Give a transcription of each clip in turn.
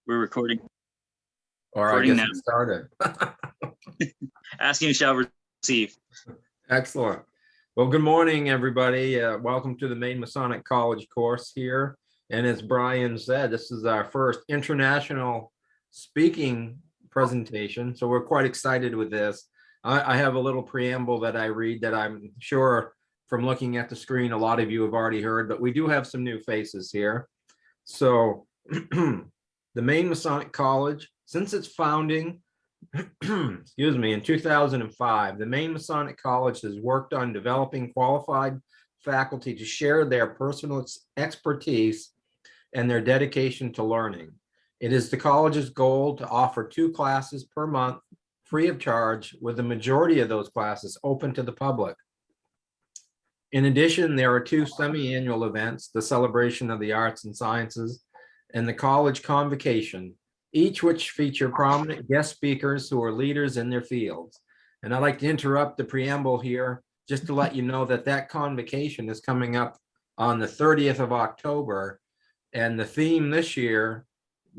We're recording. Or I guess it started. Asking shall receive. Excellent. Well, good morning, everybody. Welcome to the Maine Masonic College course here. And as Brian said, this is our first international speaking presentation. So we're quite excited with this. I have a little preamble that I read that I'm sure from looking at the screen, a lot of you have already heard, but we do have some new faces here. So the Maine Masonic College, since its founding, excuse me, in 2005, the Maine Masonic College has worked on developing qualified faculty to share their personal expertise and their dedication to learning. It is the college's goal to offer 2 classes per month free of charge, with the majority of those classes open to the public. In addition, there are 2 semi-annual events, the Celebration of the Arts and Sciences and the College Convocation, each which feature prominent guest speakers who are leaders in their fields. And I'd like to interrupt the preamble here just to let you know that that convocation is coming up on the 30th of October. And the theme this year,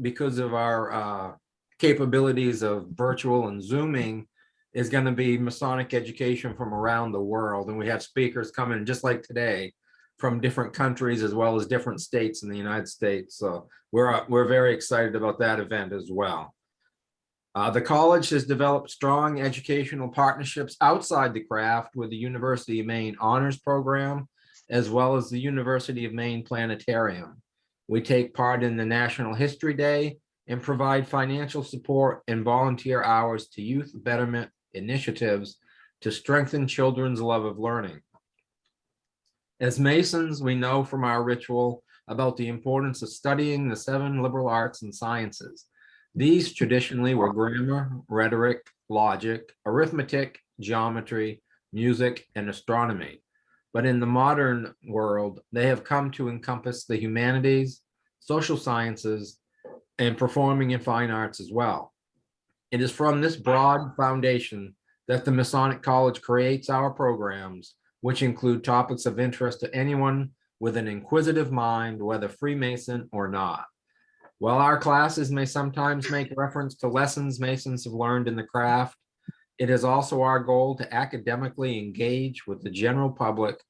because of our capabilities of virtual and Zooming, is going to be Masonic education from around the world. And we have speakers coming just like today from different countries as well as different states in the United States. So we're very excited about that event as well. The college has developed strong educational partnerships outside the craft with the University of Maine Honors Program, as well as the University of Maine Planetarium. We take part in the National History Day and provide financial support and volunteer hours to youth betterment initiatives to strengthen children's love of learning. As Masons, we know from our ritual about the importance of studying the 7 liberal arts and sciences. These traditionally were grammar, rhetoric, logic, arithmetic, geometry, music, and astronomy. But in the modern world, they have come to encompass the humanities, social sciences, and performing and fine arts as well. It is from this broad foundation that the Masonic College creates our programs, which include topics of interest to anyone with an inquisitive mind, whether Freemason or not. While our classes may sometimes make reference to lessons Masons have learned in the craft, it is also our goal to academically engage with the general public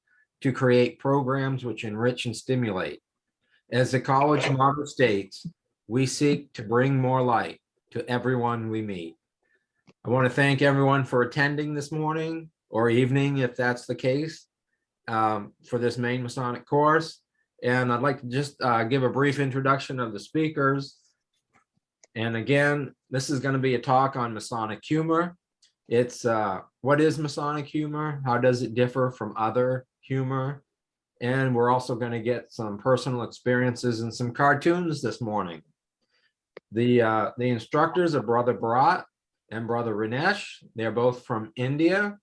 to create programs which enrich and stimulate. As the college motto states, we seek to bring more light to everyone we meet. I want to thank everyone for attending this morning or evening, if that's the case, for this Maine Masonic course. And I'd like to just give a brief introduction of the speakers. And again, this is going to be a talk on Masonic humor. It's what is Masonic humor? How does it differ from other humor? And we're also going to get some personal experiences and some cartoons this morning. The instructors are Brother Bharat and Brother Rinesh. They're both from India.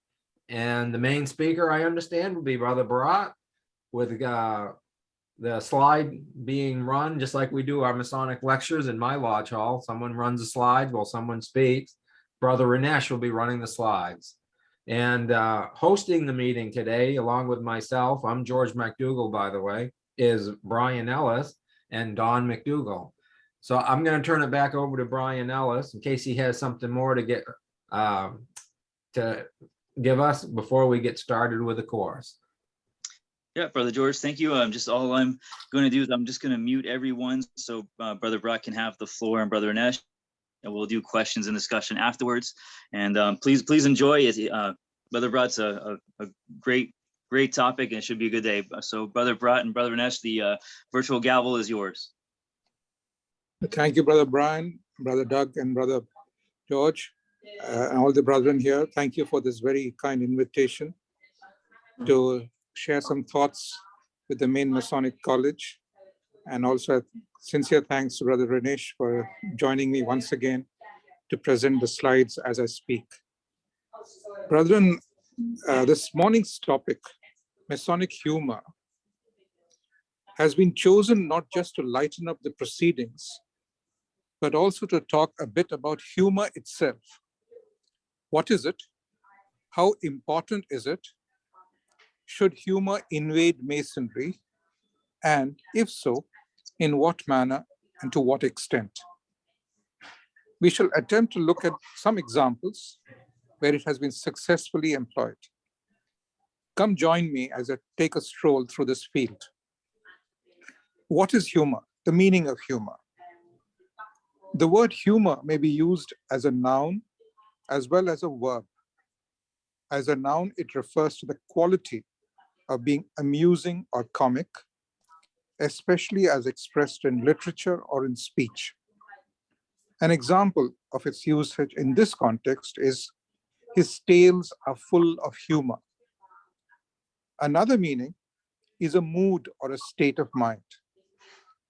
And the main speaker, I understand, will be Brother Bharat, with the slide being run just like we do our Masonic lectures in my lodge hall. Someone runs the slides while someone speaks. Brother Rinesh will be running the slides. And hosting the meeting today, along with myself, I'm George McDougall, by the way, is Brian Ellis and Don McDougall. So I'm going to turn it back over to Brian Ellis in case he has something more to get to give us before we get started with the course. Yeah, Brother George, thank you. Just all I'm going to do is I'm just going to mute everyone so Brother Bharat can have the floor and Brother Rinesh, and we'll do questions and discussion afterwards. And please enjoy it. Brother Bharat's a great topic, and it should be a good day. So Brother Bharat and Brother Rinesh, the virtual gavel is yours. Thank you, Brother Brian, Brother Doug, and Brother George, and all the brethren here. Thank you for this very kind invitation to share some thoughts with the Maine Masonic College. And also sincere thanks to Brother Rinesh for joining me once again to present the slides as I speak. Brethren, this morning's topic, Masonic humor, has been chosen not just to lighten up the proceedings, but also to talk a bit about humor itself. What is it? How important is it? Should humor invade Masonry? And if so, in what manner and to what extent? We shall attempt to look at some examples where it has been successfully employed. Come join me as I take a stroll through this field. What is humor? The meaning of humor. The word humor may be used as a noun as well as a verb. As a noun, it refers to the quality of being amusing or comic, especially as expressed in literature or in speech. An example of its usage in this context is, his tales are full of humor. Another meaning is a mood or a state of mind.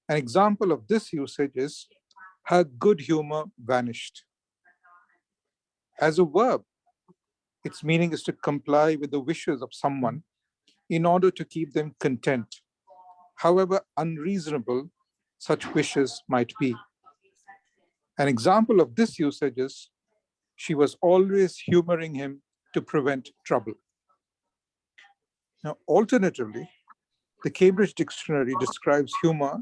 An example of this usage is, her good humor vanished. As a verb, its meaning is to comply with the wishes of someone in order to keep them content, however unreasonable such wishes might be. An example of this usage is, she was always humoring him to prevent trouble. Now, alternatively, the Cambridge Dictionary describes humor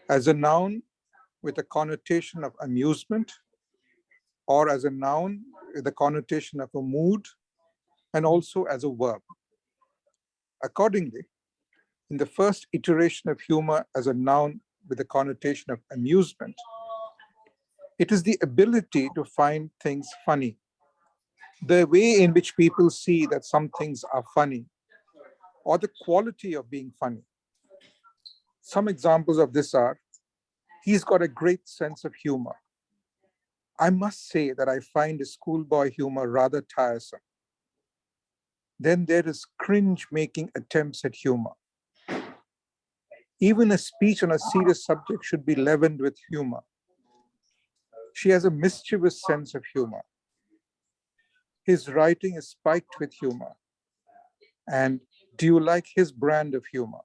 as a noun with a connotation of amusement, or as a noun with a connotation of a mood, and also as a verb. Accordingly, in the first iteration of humor as a noun with a connotation of amusement, it is the ability to find things funny, the way in which people see that some things are funny, or the quality of being funny. Some examples of this are, he's got a great sense of humor. I must say that I find his schoolboy humor rather tiresome. Then there is cringe-making attempts at humor. Even a speech on a serious subject should be leavened with humor. She has a mischievous sense of humor. His writing is spiked with humor. And do you like his brand of humor?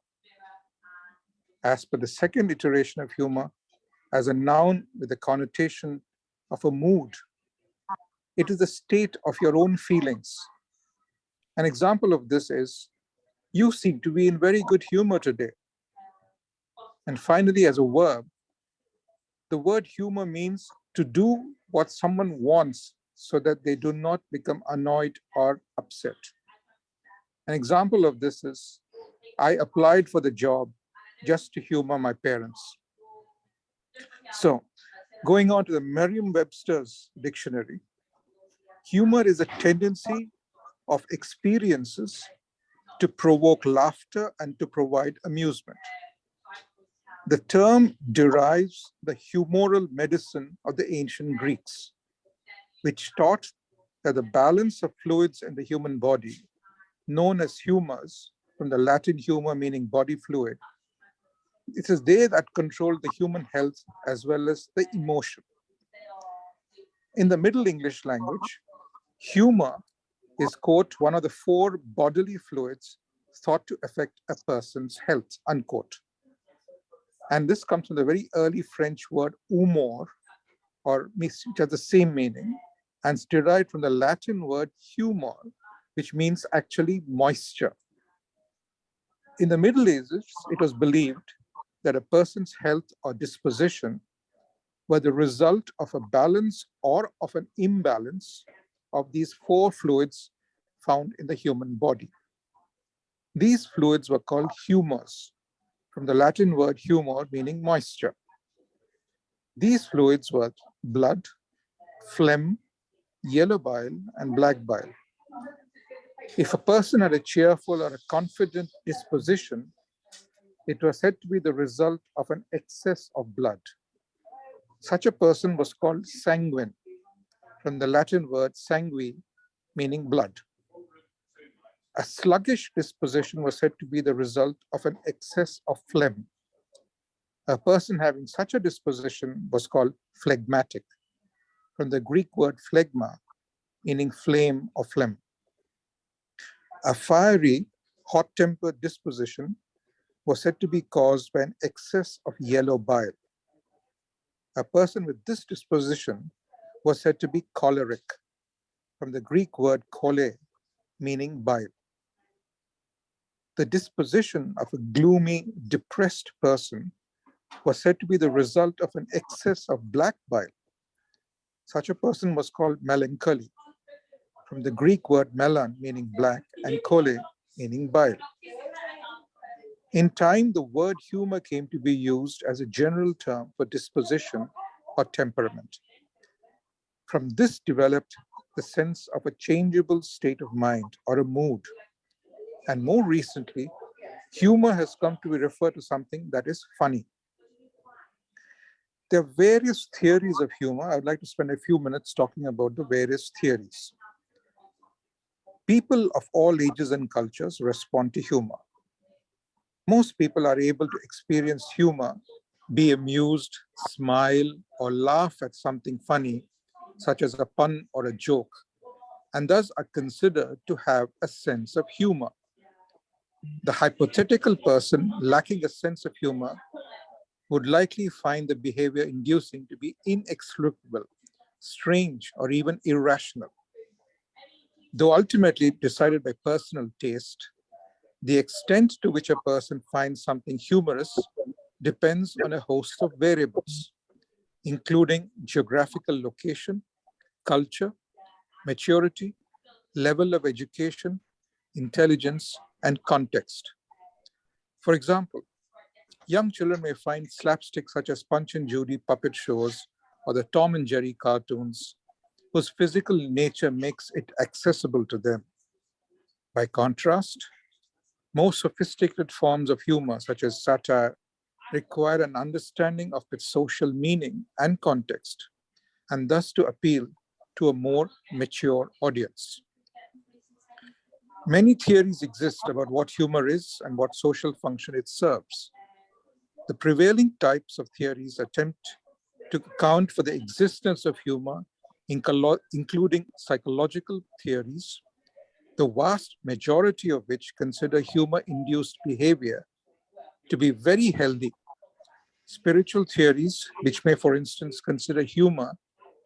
As per the second iteration of humor, as a noun with a connotation of a mood, it is the state of your own feelings. An example of this is, you seem to be in very good humor today. And finally, as a verb, the word humor means to do what someone wants so that they do not become annoyed or upset. An example of this is, I applied for the job just to humor my parents. So, going on to the Merriam-Webster's dictionary, humor is a tendency of experiences to provoke laughter and to provide amusement. The term derives the humoral medicine of the ancient Greeks, which taught that the balance of fluids in the human body, known as humors, from the Latin humor meaning body fluid, it is they that control the human health as well as the emotion. In the Middle English language, humor is, quote, one of the four bodily fluids thought to affect a person's health, unquote. And this comes from the very early French word humor, which has the same meaning, and it's derived from the Latin word humor, which means actually moisture. In the Middle Ages, it was believed that a person's health or disposition were the result of a balance or of an imbalance of these four fluids found in the human body. These fluids were called humors, from the Latin word humor meaning moisture. These fluids were blood, phlegm, yellow bile, and black bile. If a person had a cheerful or a confident disposition, it was said to be the result of an excess of blood. Such a person was called sanguine, from the Latin word sangue, meaning blood. A sluggish disposition was said to be the result of an excess of phlegm. A person having such a disposition was called phlegmatic, from the Greek word phlegma, meaning flame or phlegm. A fiery, hot-tempered disposition was said to be caused by an excess of yellow bile. A person with this disposition was said to be choleric, from the Greek word chole, meaning bile. The disposition of a gloomy, depressed person was said to be the result of an excess of black bile. Such a person was called melancholy, from the Greek word melan, meaning black, and chole, meaning bile. In time, the word humor came to be used as a general term for disposition or temperament. From this developed the sense of a changeable state of mind or a mood. And more recently, humor has come to be referred to something that is funny. There are various theories of humor. I'd like to spend a few minutes talking about the various theories. People of all ages and cultures respond to humor. Most people are able to experience humor, be amused, smile, or laugh at something funny, such as a pun or a joke, and thus are considered to have a sense of humor. The hypothetical person lacking a sense of humor would likely find the behavior inducing to be inexplicable, strange, or even irrational. Though ultimately decided by personal taste, the extent to which a person finds something humorous depends on a host of variables, including geographical location, culture, maturity, level of education, intelligence, and context. For example, young children may find slapstick such as Punch and Judy puppet shows or the Tom and Jerry cartoons, whose physical nature makes it accessible to them. By contrast, more sophisticated forms of humor, such as satire, require an understanding of its social meaning and context, and thus to appeal to a more mature audience. Many theories exist about what humor is and what social function it serves. The prevailing types of theories attempt to account for the existence of humor, including psychological theories, the vast majority of which consider humor-induced behavior to be very healthy. Spiritual theories, which may, for instance, consider humor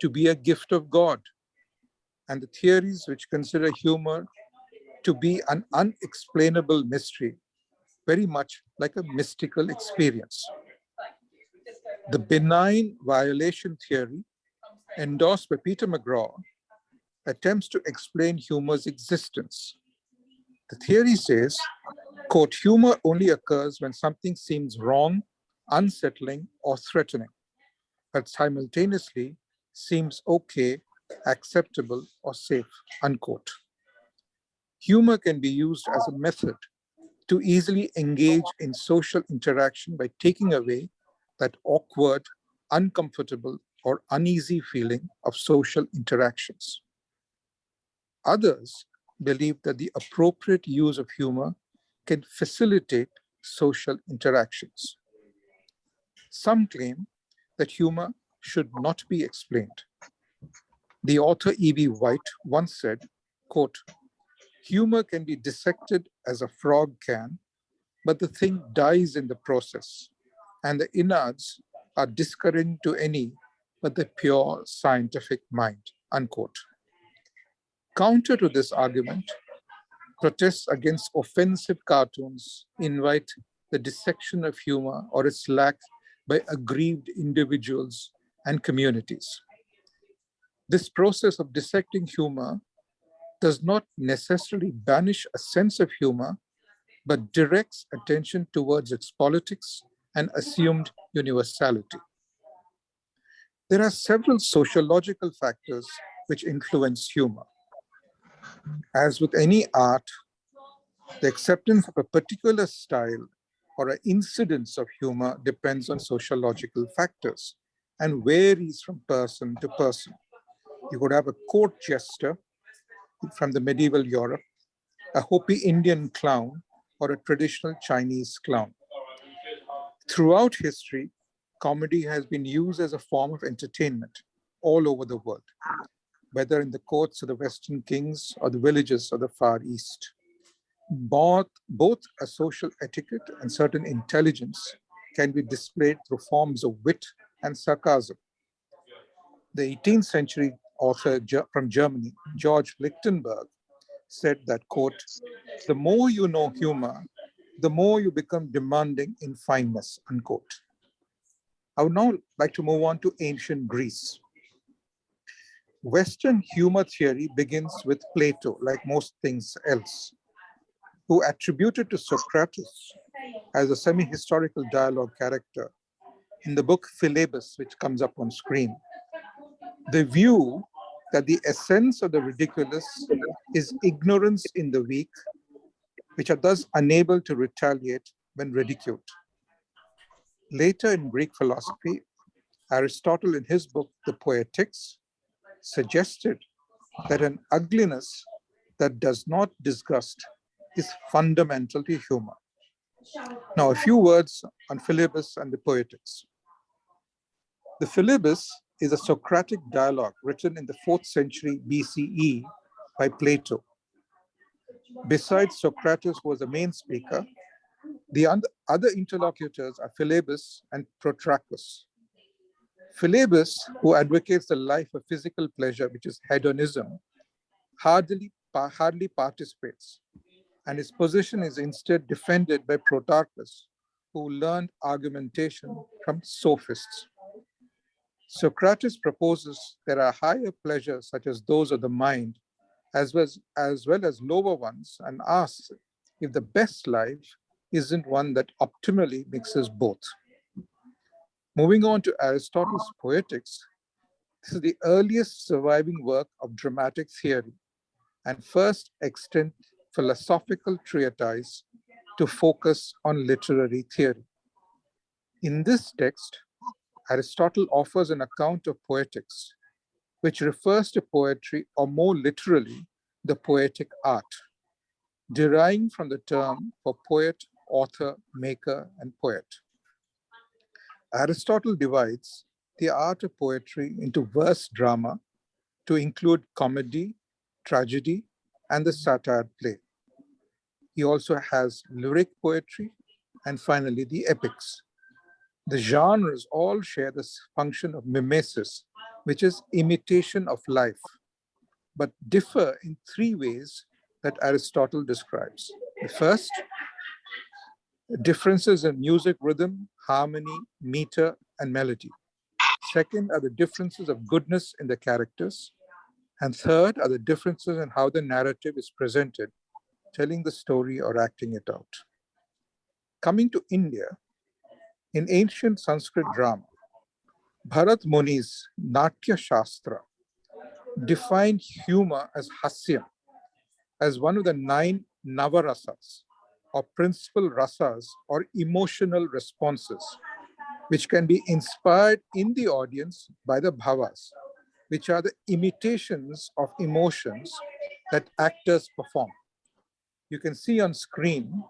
to be a gift of God, and the theories which consider humor to be an unexplainable mystery, very much like a mystical experience. The benign violation theory, endorsed by Peter McGraw, attempts to explain humor's existence. The theory says, quote, humor only occurs when something seems wrong, unsettling, or threatening, but simultaneously seems okay, acceptable, or safe, unquote. Humor can be used as a method to easily engage in social interaction by taking away that awkward, uncomfortable, or uneasy feeling of social interactions. Others believe that the appropriate use of humor can facilitate social interactions. Some claim that humor should not be explained. The author E.B. White once said, quote, humor can be dissected as a frog can, but the thing dies in the process, and the innards are discouraging to any but the pure scientific mind, unquote. Counter to this argument, protests against offensive cartoons invite the dissection of humor or its lack by aggrieved individuals and communities. This process of dissecting humor does not necessarily banish a sense of humor, but directs attention towards its politics and assumed universality. There are several sociological factors which influence humor. As with any art, the acceptance of a particular style or an incidence of humor depends on sociological factors and varies from person to person. You could have a court jester from the medieval Europe, a Hopi Indian clown, or a traditional Chinese clown. Throughout history, comedy has been used as a form of entertainment all over the world, whether in the courts of the Western kings or the villages of the Far East. Both a social etiquette and certain intelligence can be displayed through forms of wit and sarcasm. The 18th century author from Germany, George Lichtenberg, said that, quote, the more you know humor, the more you become demanding in fineness, unquote. I would now like to move on to ancient Greece. Western humor theory begins with Plato, like most things else, who attributed to Socrates as a semi-historical dialogue character in the book Philebus, which comes up on screen, the view that the essence of the ridiculous is ignorance in the weak, which are thus unable to retaliate when ridiculed. Later in Greek philosophy, Aristotle in his book, The Poetics, suggested that an ugliness that does not disgust is fundamental to humor. Now, a few words on Philebus and the Poetics. The Philebus is a Socratic dialogue written in the 4th century BCE by Plato. Besides Socrates, who was the main speaker, the other interlocutors are Philebus and Protracus. Philebus, who advocates the life of physical pleasure, which is hedonism, hardly participates, and his position is instead defended by Protarchus, who learned argumentation from sophists. Socrates proposes there are higher pleasures such as those of the mind, as well as lower ones, and asks if the best life isn't one that optimally mixes both. Moving on to Aristotle's Poetics, this is the earliest surviving work of dramatic theory and first extant philosophical treatise to focus on literary theory. In this text, Aristotle offers an account of poetics, which refers to poetry, or more literally, the poetic art, deriving from the term for poet, author, maker, and poet. Aristotle divides the art of poetry into verse drama to include comedy, tragedy, and the satire play. He also has lyric poetry, and finally the epics. The genres all share this function of mimesis, which is imitation of life, but differ in 3 ways that Aristotle describes. The first, differences in music rhythm, harmony, meter, and melody. Second are the differences of goodness in the characters. And third are the differences in how the narrative is presented, telling the story or acting it out. Coming to India, in ancient Sanskrit drama, Bharat Muni's Natya Shastra defined humor as hasyam, as one of the 9 navarasas, or principal rasas, or emotional responses, which can be inspired in the audience by the bhavas, which are the imitations of emotions that actors perform. You can see on screen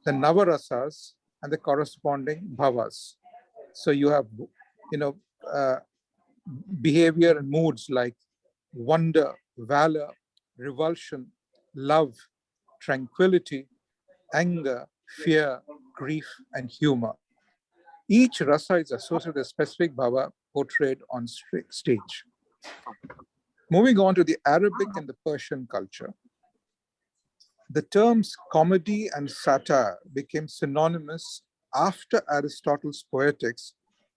the navarasas and the corresponding bhavas. So you have, behavior and moods like wonder, valor, revulsion, love, tranquility, anger, fear, grief, and humor. Each rasa is associated with a specific bhava portrayed on stage. Moving on to the Arabic and the Persian culture, the terms comedy and satire became synonymous after Aristotle's Poetics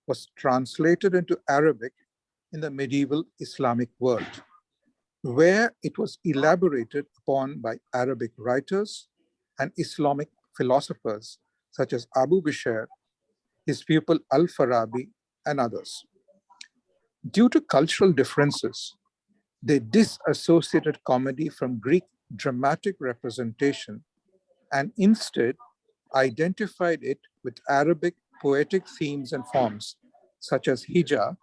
was translated into Arabic in the medieval Islamic world, where it was elaborated upon by Arabic writers and Islamic philosophers such as Abu Bishr, his pupil Al-Farabi, and others. Due to cultural differences, they disassociated comedy from Greek dramatic representation and instead identified it with Arabic poetic themes and forms, such as hija,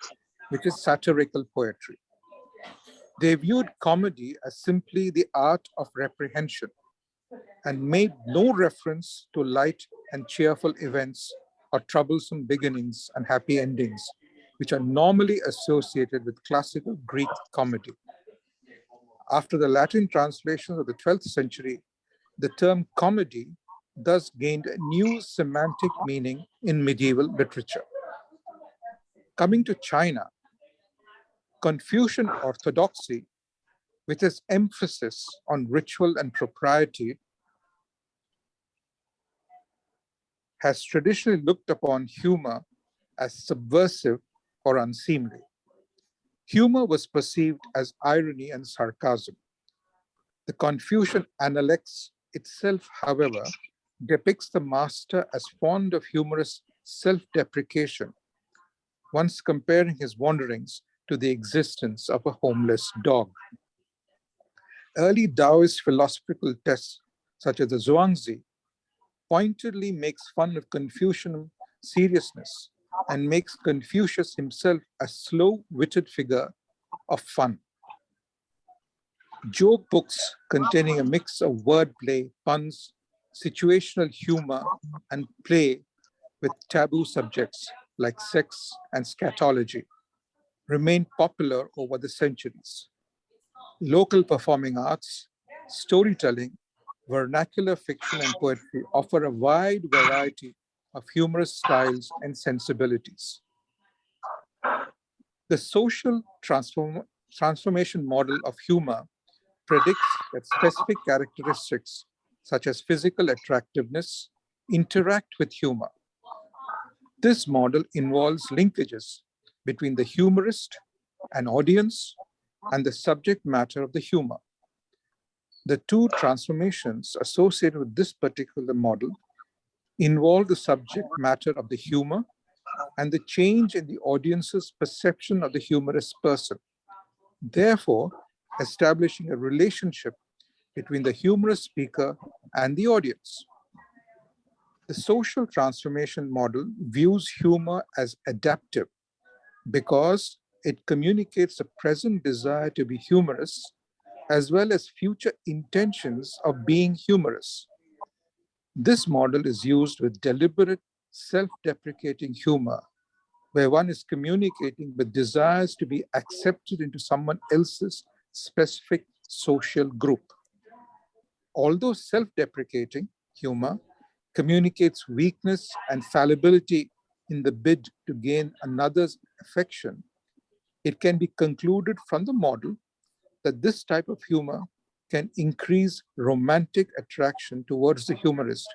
which is satirical poetry. They viewed comedy as simply the art of reprehension and made no reference to light and cheerful events or troublesome beginnings and happy endings, which are normally associated with classical Greek comedy. After the Latin translations of the 12th century, the term comedy thus gained a new semantic meaning in medieval literature. Coming to China, Confucian orthodoxy, with its emphasis on ritual and propriety, has traditionally looked upon humor as subversive or unseemly. Humor was perceived as irony and sarcasm. The Confucian Analects itself, however, depicts the master as fond of humorous self-deprecation, once comparing his wanderings to the existence of a homeless dog. Early Taoist philosophical texts, such as the Zhuangzi, pointedly makes fun of Confucian seriousness and makes Confucius himself a slow-witted figure of fun. Joke books containing a mix of wordplay, puns, situational humor, and play with taboo subjects like sex and scatology remain popular over the centuries. Local performing arts, storytelling, vernacular fiction, and poetry offer a wide variety of humorous styles and sensibilities. The social transformation model of humor predicts that specific characteristics such as physical attractiveness interact with humor. This model involves linkages between the humorist and audience and the subject matter of the humor. The two transformations associated with this particular model involve the subject matter of the humor and the change in the audience's perception of the humorous person, therefore establishing a relationship between the humorous speaker and the audience. The social transformation model views humor as adaptive because it communicates a present desire to be humorous as well as future intentions of being humorous. This model is used with deliberate, self-deprecating humor, where one is communicating with desires to be accepted into someone else's specific social group. Although self-deprecating humor communicates weakness and fallibility in the bid to gain another's affection, it can be concluded from the model that this type of humor can increase romantic attraction towards the humorist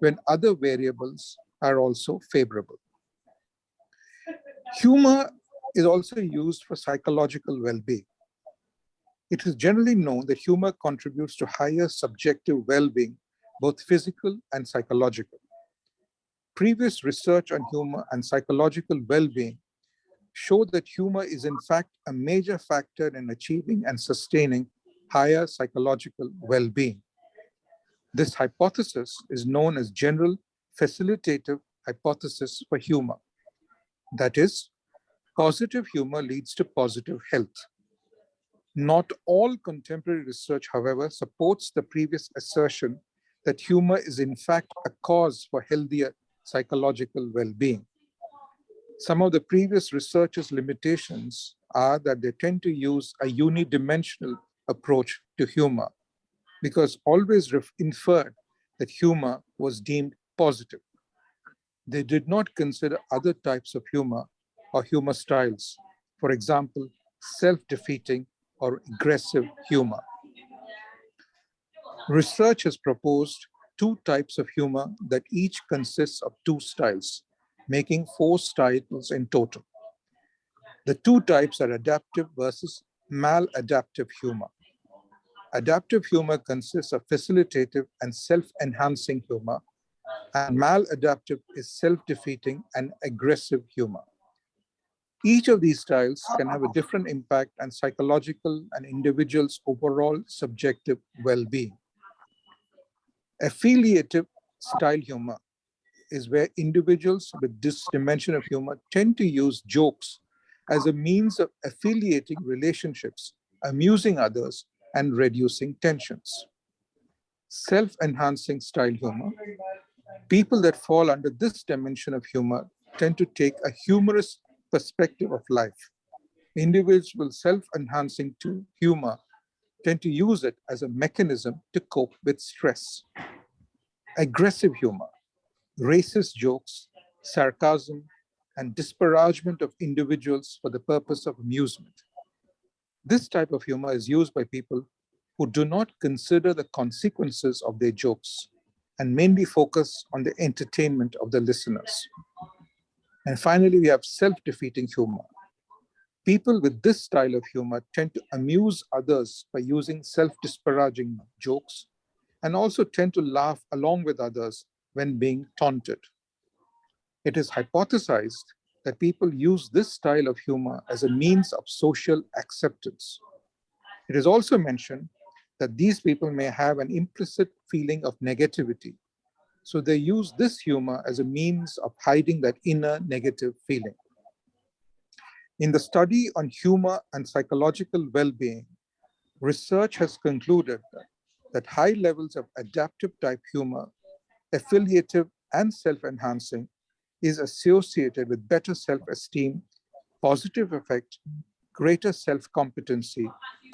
when other variables are also favorable. Humor is also used for psychological well-being. It is generally known that humor contributes to higher subjective well-being, both physical and psychological. Previous research on humor and psychological well-being show that humor is in fact a major factor in achieving and sustaining higher psychological well-being. This hypothesis is known as general facilitative hypothesis for humor. That is, positive humor leads to positive health. Not all contemporary research, however, supports the previous assertion that humor is in fact a cause for healthier psychological well-being. Some of the previous researchers' limitations are that they tend to use a unidimensional approach to humor because always inferred that humor was deemed positive. They did not consider other types of humor or humor styles, for example, self-defeating or aggressive humor. Research has proposed two types of humor that each consists of two styles, making 4 styles in total. The two types are adaptive versus maladaptive humor. Adaptive humor consists of facilitative and self-enhancing humor, and maladaptive is self-defeating and aggressive humor. Each of these styles can have a different impact on psychological and individuals' overall subjective well-being. Affiliative style humor is where individuals with this dimension of humor tend to use jokes as a means of affiliating relationships, amusing others, and reducing tensions. Self-enhancing style humor. People that fall under this dimension of humor tend to take a humorous perspective of life. Individuals with self-enhancing humor tend to use it as a mechanism to cope with stress. Aggressive humor, racist jokes, sarcasm, and disparagement of individuals for the purpose of amusement. This type of humor is used by people who do not consider the consequences of their jokes and mainly focus on the entertainment of the listeners. And finally, we have self-defeating humor. People with this style of humor tend to amuse others by using self-disparaging jokes and also tend to laugh along with others when being taunted. It is hypothesized that people use this style of humor as a means of social acceptance. It is also mentioned that these people may have an implicit feeling of negativity, so they use this humor as a means of hiding that inner negative feeling. In the study on humor and psychological well-being, research has concluded that high levels of adaptive type humor, affiliative and self-enhancing, is associated with better self-esteem, positive affect, greater self-competency,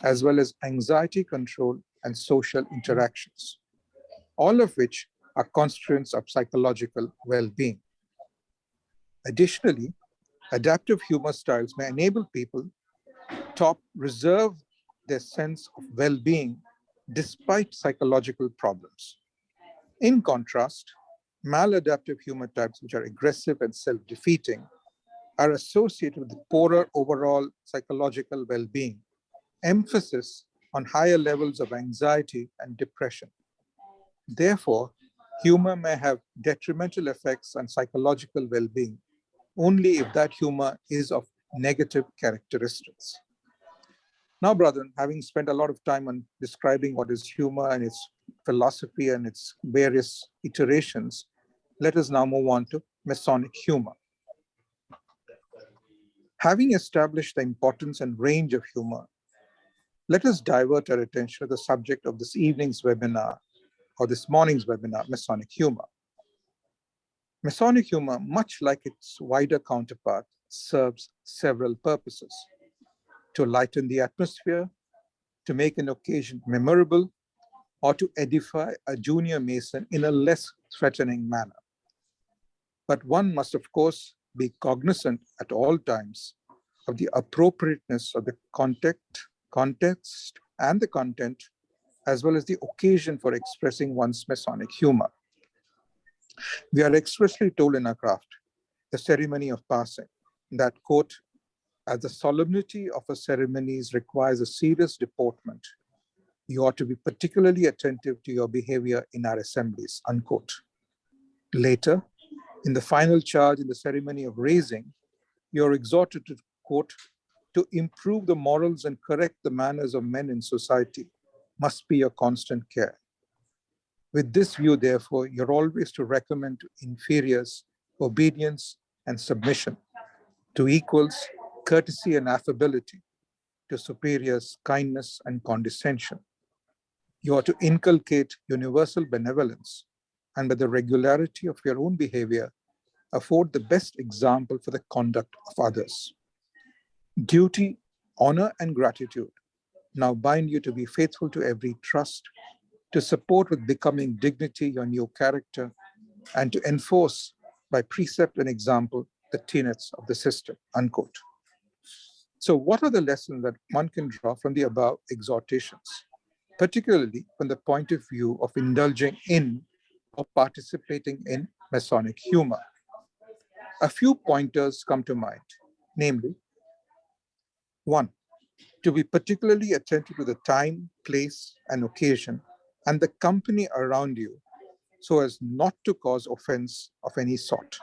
as well as anxiety control and social interactions, all of which are constituents of psychological well-being. Additionally, adaptive humor styles may enable people to reserve their sense of well-being despite psychological problems. In contrast, maladaptive humor types, which are aggressive and self-defeating, are associated with poorer overall psychological well-being, emphasis on higher levels of anxiety and depression. Therefore, humor may have detrimental effects on psychological well-being only if that humor is of negative characteristics. Now, brethren, having spent a lot of time on describing what is humor and its philosophy and its various iterations, let us now move on to Masonic humor. Having established the importance and range of humor, let us divert our attention to the subject of this evening's webinar or this morning's webinar, Masonic humor. Masonic humor, much like its wider counterpart, serves several purposes: to lighten the atmosphere, to make an occasion memorable, or to edify a junior Mason in a less threatening manner. But one must, of course, be cognizant at all times of the appropriateness of the context and the content, as well as the occasion for expressing one's Masonic humor. We are expressly told in our craft, The Ceremony of Passing, that, quote, as the solemnity of a ceremony requires a serious deportment, you ought to be particularly attentive to your behavior in our assemblies, unquote. Later, in the final charge in the ceremony of raising, you are exhorted to, quote, to improve the morals and correct the manners of men in society must be your constant care. With this view, therefore, you're always to recommend to inferiors obedience and submission, to equals courtesy and affability, to superiors kindness and condescension. You are to inculcate universal benevolence, and by the regularity of your own behavior, afford the best example for the conduct of others. Duty, honor, and gratitude now bind you to be faithful to every trust, to support with becoming dignity your new character, and to enforce by precept and example the tenets of the system, unquote. So what are the lessons that one can draw from the above exhortations, particularly from the point of view of indulging in or participating in Masonic humor? A few pointers come to mind, namely, 1, to be particularly attentive to the time, place, and occasion, and the company around you, so as not to cause offense of any sort.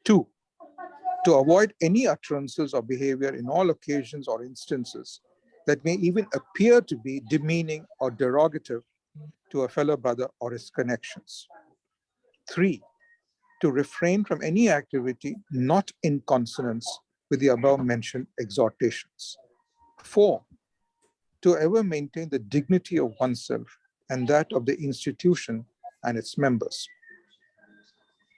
2, to avoid any utterances or behavior in all occasions or instances that may even appear to be demeaning or derogative to a fellow brother or his connections. 3, to refrain from any activity not in consonance with the above mentioned exhortations. 4, to ever maintain the dignity of oneself and that of the institution and its members.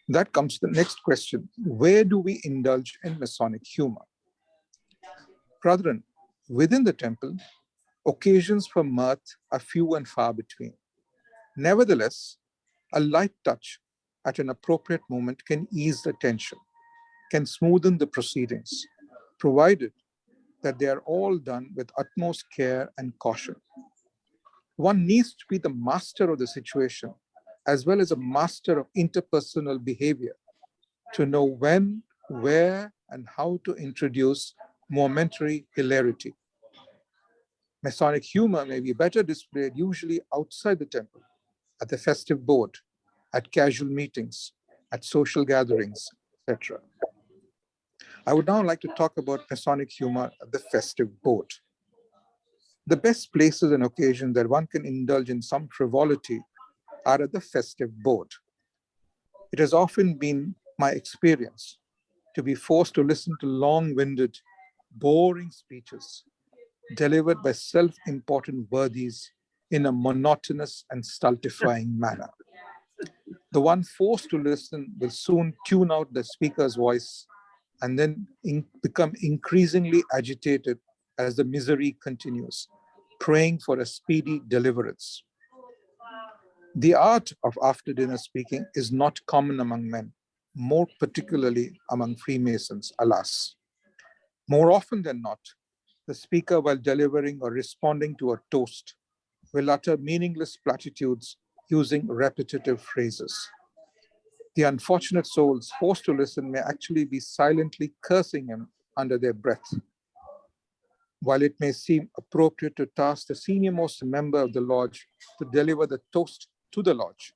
That comes to the next question. Where do we indulge in Masonic humor? Brethren, within the temple, occasions for mirth are few and far between. Nevertheless, a light touch at an appropriate moment can ease the tension, can smoothen the proceedings, provided that they are all done with utmost care and caution. One needs to be the master of the situation, as well as a master of interpersonal behavior, to know when, where, and how to introduce momentary hilarity. Masonic humor may be better displayed usually outside the temple, at the festive board, at casual meetings, at social gatherings, etc. I would now like to talk about Masonic humor at the festive board. The best places and occasions that one can indulge in some frivolity are at the festive board. It has often been my experience to be forced to listen to long-winded, boring speeches delivered by self-important worthies in a monotonous and stultifying manner. The one forced to listen will soon tune out the speaker's voice and then become increasingly agitated as the misery continues, praying for a speedy deliverance. The art of after-dinner speaking is not common among men, more particularly among Freemasons, alas. More often than not, the speaker, while delivering or responding to a toast, will utter meaningless platitudes using repetitive phrases. The unfortunate souls forced to listen may actually be silently cursing him under their breath. While it may seem appropriate to task the senior-most member of the lodge to deliver the toast to the lodge,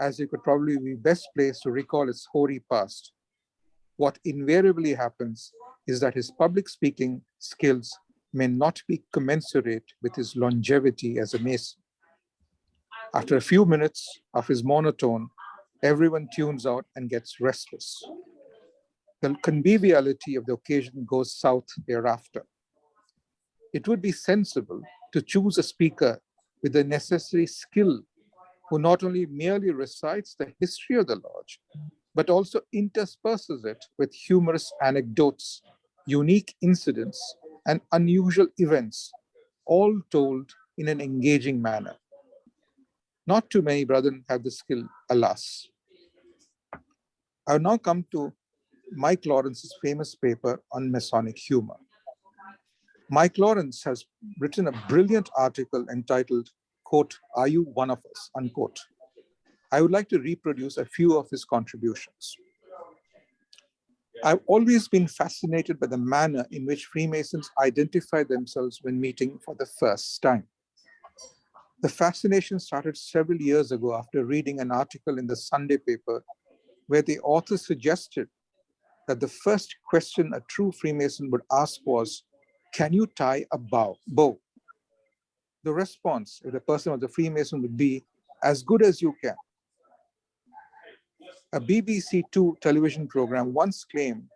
as he could probably be best placed to recall its hoary past, what invariably happens is that his public speaking skills may not be commensurate with his longevity as a Mason. After a few minutes of his monotone, everyone tunes out and gets restless. The conviviality of the occasion goes south thereafter. It would be sensible to choose a speaker with the necessary skill who not only merely recites the history of the lodge, but also intersperses it with humorous anecdotes, unique incidents, and unusual events, all told in an engaging manner. Not too many brethren have the skill, alas. I will now come to Mike Lawrence's famous paper on Masonic humor. Mike Lawrence has written a brilliant article entitled, quote, "Are you one of us?" unquote. I would like to reproduce a few of his contributions. I've always been fascinated by the manner in which Freemasons identify themselves when meeting for the first time. The fascination started several years ago after reading an article in the Sunday paper where the author suggested that the first question a true Freemason would ask was, "Can you tie a bow?" The response, if the person was a Freemason, would be, "As good as you can." A BBC Two television program once claimed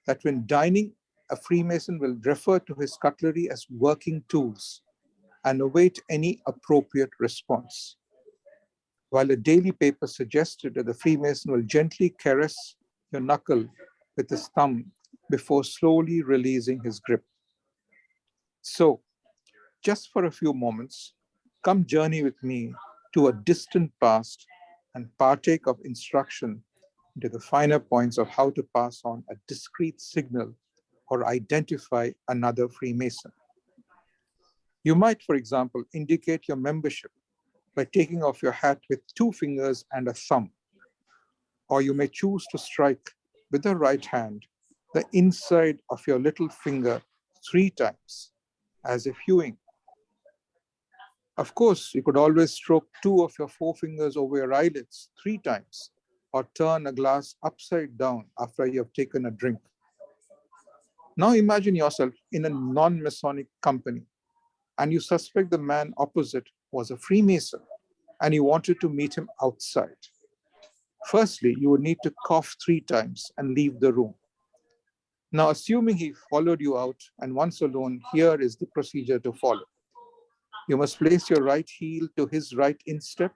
that when dining, a Freemason will refer to his cutlery as working tools and await any appropriate response, while a daily paper suggested that the Freemason will gently caress your knuckle with his thumb before slowly releasing his grip. So, just for a few moments, come journey with me to a distant past and partake of instruction into the finer points of how to pass on a discreet signal or identify another Freemason. You might, for example, indicate your membership by taking off your hat with 2 fingers and a thumb. Or you may choose to strike with the right hand the inside of your little finger 3 times, as if hewing. Of course, you could always stroke 2 of your forefingers over your eyelids 3 times, or turn a glass upside down after you have taken a drink. Now imagine yourself in a non-Masonic company, and you suspect the man opposite was a Freemason, and you wanted to meet him outside. Firstly, you would need to cough 3 times and leave the room. Now, assuming he followed you out, and once alone, here is the procedure to follow. You must place your right heel to his right instep,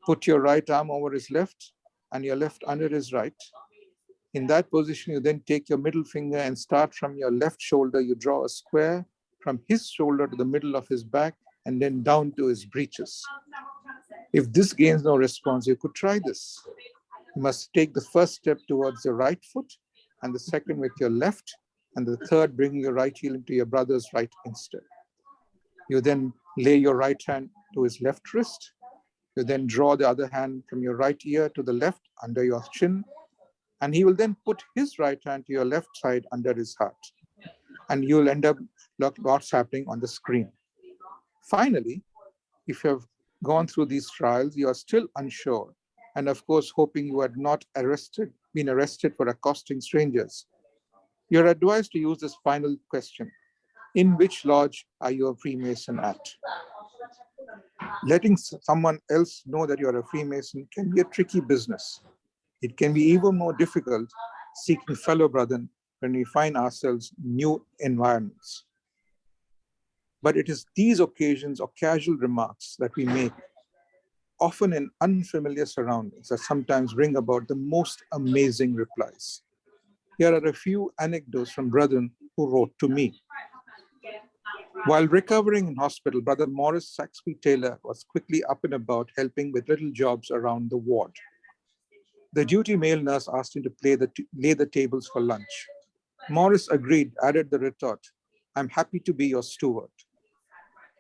put your right arm over his left, and your left under his right. In that position, you then take your middle finger and start from your left shoulder. You draw a square from his shoulder to the middle of his back, and then down to his breeches. If this gains no response, you could try this. You must take the first step towards your right foot, and the second with your left, and the third bringing your right heel into your brother's right instep. You then lay your right hand to his left wrist. You then draw the other hand from your right ear to the left under your chin, and he will then put his right hand to your left side under his heart. and you'll end up what's happening on the screen. Finally, if you have gone through these trials, you are still unsure, and of course, hoping you had not been arrested for accosting strangers. You're advised to use this final question: in which lodge are you a Freemason at? Letting someone else know that you're a Freemason can be a tricky business. It can be even more difficult seeking fellow brethren when we find ourselves in new environments. But it is these occasions or casual remarks that we make, often in unfamiliar surroundings, that sometimes bring about the most amazing replies. Here are a few anecdotes from brethren who wrote to me. While recovering in hospital, Brother Morris Saxby Taylor was quickly up and about helping with little jobs around the ward. The duty male nurse asked him to lay the tables for lunch. Morris agreed, added the retort, "I'm happy to be your steward."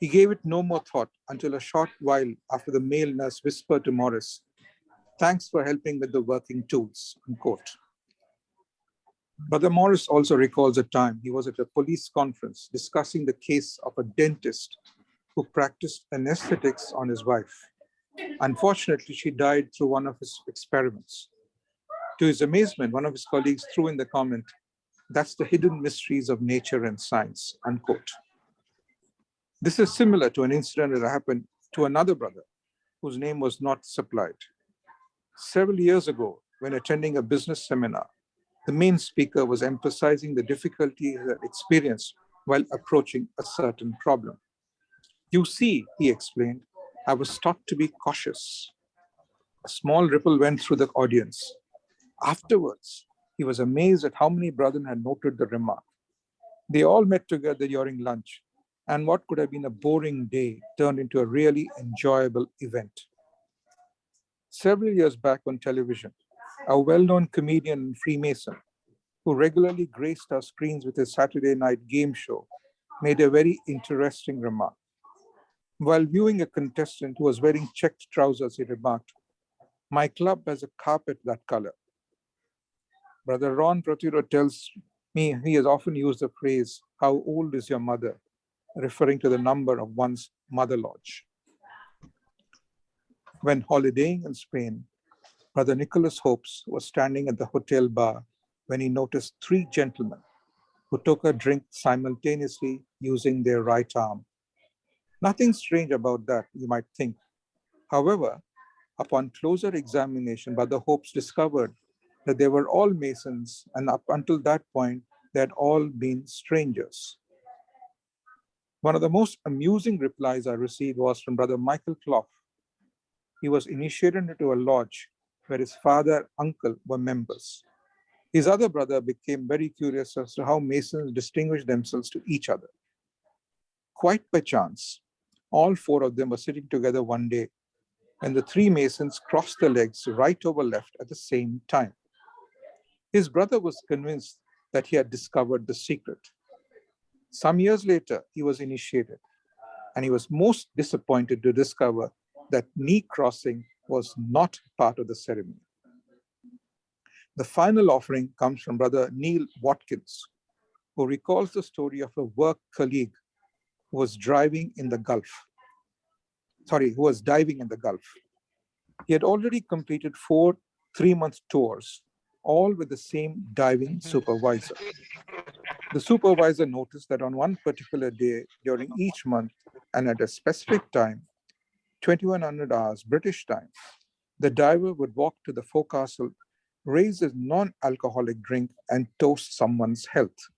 He gave it no more thought until a short while after the male nurse whispered to Morris, "Thanks for helping with the working tools," unquote. Brother Morris also recalls a time he was at a police conference discussing the case of a dentist who practiced anesthetics on his wife. Unfortunately, she died through one of his experiments. To his amazement, one of his colleagues threw in the comment, "That's the hidden mysteries of nature and science," unquote. This is similar to an incident that happened to another brother whose name was not supplied. Several years ago, when attending a business seminar, the main speaker was emphasizing the difficulty he had experienced while approaching a certain problem. "You see," he explained, "I was taught to be cautious." A small ripple went through the audience. Afterwards, he was amazed at how many brethren had noted the remark. They all met together during lunch, and what could have been a boring day turned into a really enjoyable event. Several years back on television, a well-known comedian and Freemason who regularly graced our screens with his Saturday night game show made a very interesting remark. While viewing a contestant who was wearing checked trousers, he remarked, "My club has a carpet that color." Brother Ron Protiro tells me he has often used the phrase, "How old is your mother?" referring to the number of one's mother lodge. When holidaying in Spain, Brother Nicholas Hopes was standing at the hotel bar when he noticed three gentlemen who took a drink simultaneously using their right arm. Nothing strange about that, you might think. However, upon closer examination, Brother Hopes discovered that they were all Masons, and up until that point, they had all been strangers. One of the most amusing replies I received was from Brother Michael Clough. He was initiated into a lodge where his father and uncle were members. His other brother became very curious as to how Masons distinguished themselves to each other. Quite by chance, all four of them were sitting together one day, and the three Masons crossed their legs right over left at the same time. His brother was convinced that he had discovered the secret. Some years later, he was initiated, and he was most disappointed to discover that knee crossing was not part of the ceremony. The final offering comes from Brother Neil Watkins, who recalls the story of a work colleague who was diving in the Gulf. He had already completed 4 3-month tours, all with the same diving supervisor. The supervisor noticed that on one particular day during each month and at a specific time, 2100 hours British time, the diver would walk to the forecastle, raise his non-alcoholic drink, and toast someone's health.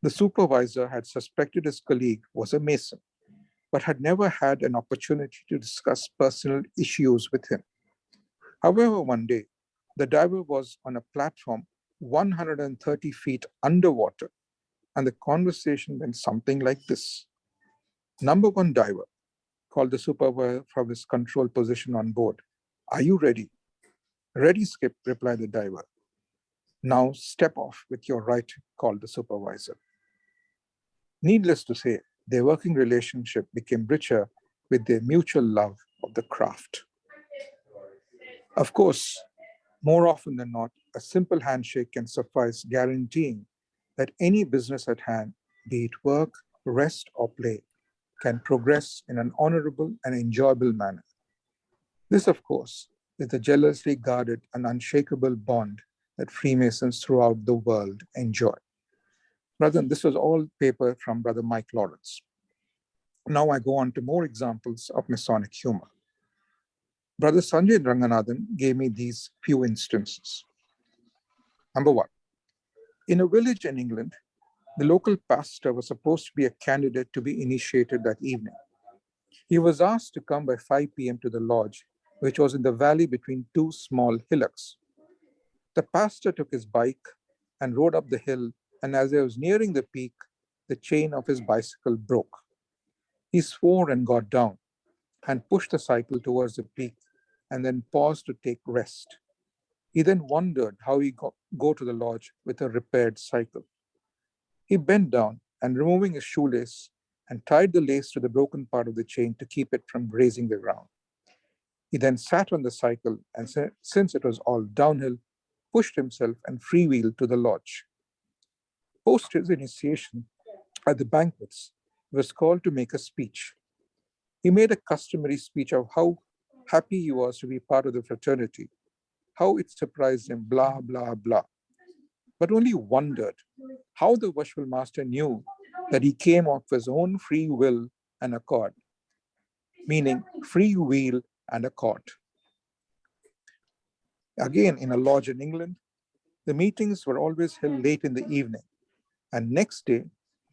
The supervisor had suspected his colleague was a Mason, but had never had an opportunity to discuss personal issues with him. However, one day, the diver was on a platform 130 feet underwater, and the conversation went something like this. Number one diver called the supervisor from his control position on board. "Are you ready?" "Ready, Skip," replied the diver. "Now step off with your right," called the supervisor. Needless to say, their working relationship became richer with their mutual love of the craft. Of course, more often than not, a simple handshake can suffice, guaranteeing that any business at hand, be it work, rest, or play, can progress in an honorable and enjoyable manner. This, of course, is the jealously guarded and unshakable bond that Freemasons throughout the world enjoy. Brethren, this was all paper from Brother Mike Lawrence. Now I go on to more examples of Masonic humor. Brother Sanjay Ranganathan gave me these few instances. Number one, in a village in England, the local pastor was supposed to be a candidate to be initiated that evening. He was asked to come by 5 p.m. to the lodge, which was in the valley between two small hillocks. The pastor took his bike and rode up the hill, and as he was nearing the peak, the chain of his bicycle broke. He swore and got down and pushed the cycle towards the peak and then paused to take rest. He then wondered how he go to the lodge with a repaired cycle. He bent down and, removing his shoelace, and tied the lace to the broken part of the chain to keep it from grazing the ground. He then sat on the cycle and, since it was all downhill, pushed himself and freewheeled to the lodge. Post his initiation at the banquets, he was called to make a speech. He made a customary speech of how happy he was to be part of the fraternity, how it surprised him, blah, blah, blah, but only wondered how the worshipful master knew that he came of his own free will and accord, meaning free will and accord. Again, in a lodge in England, the meetings were always held late in the evening, and next day,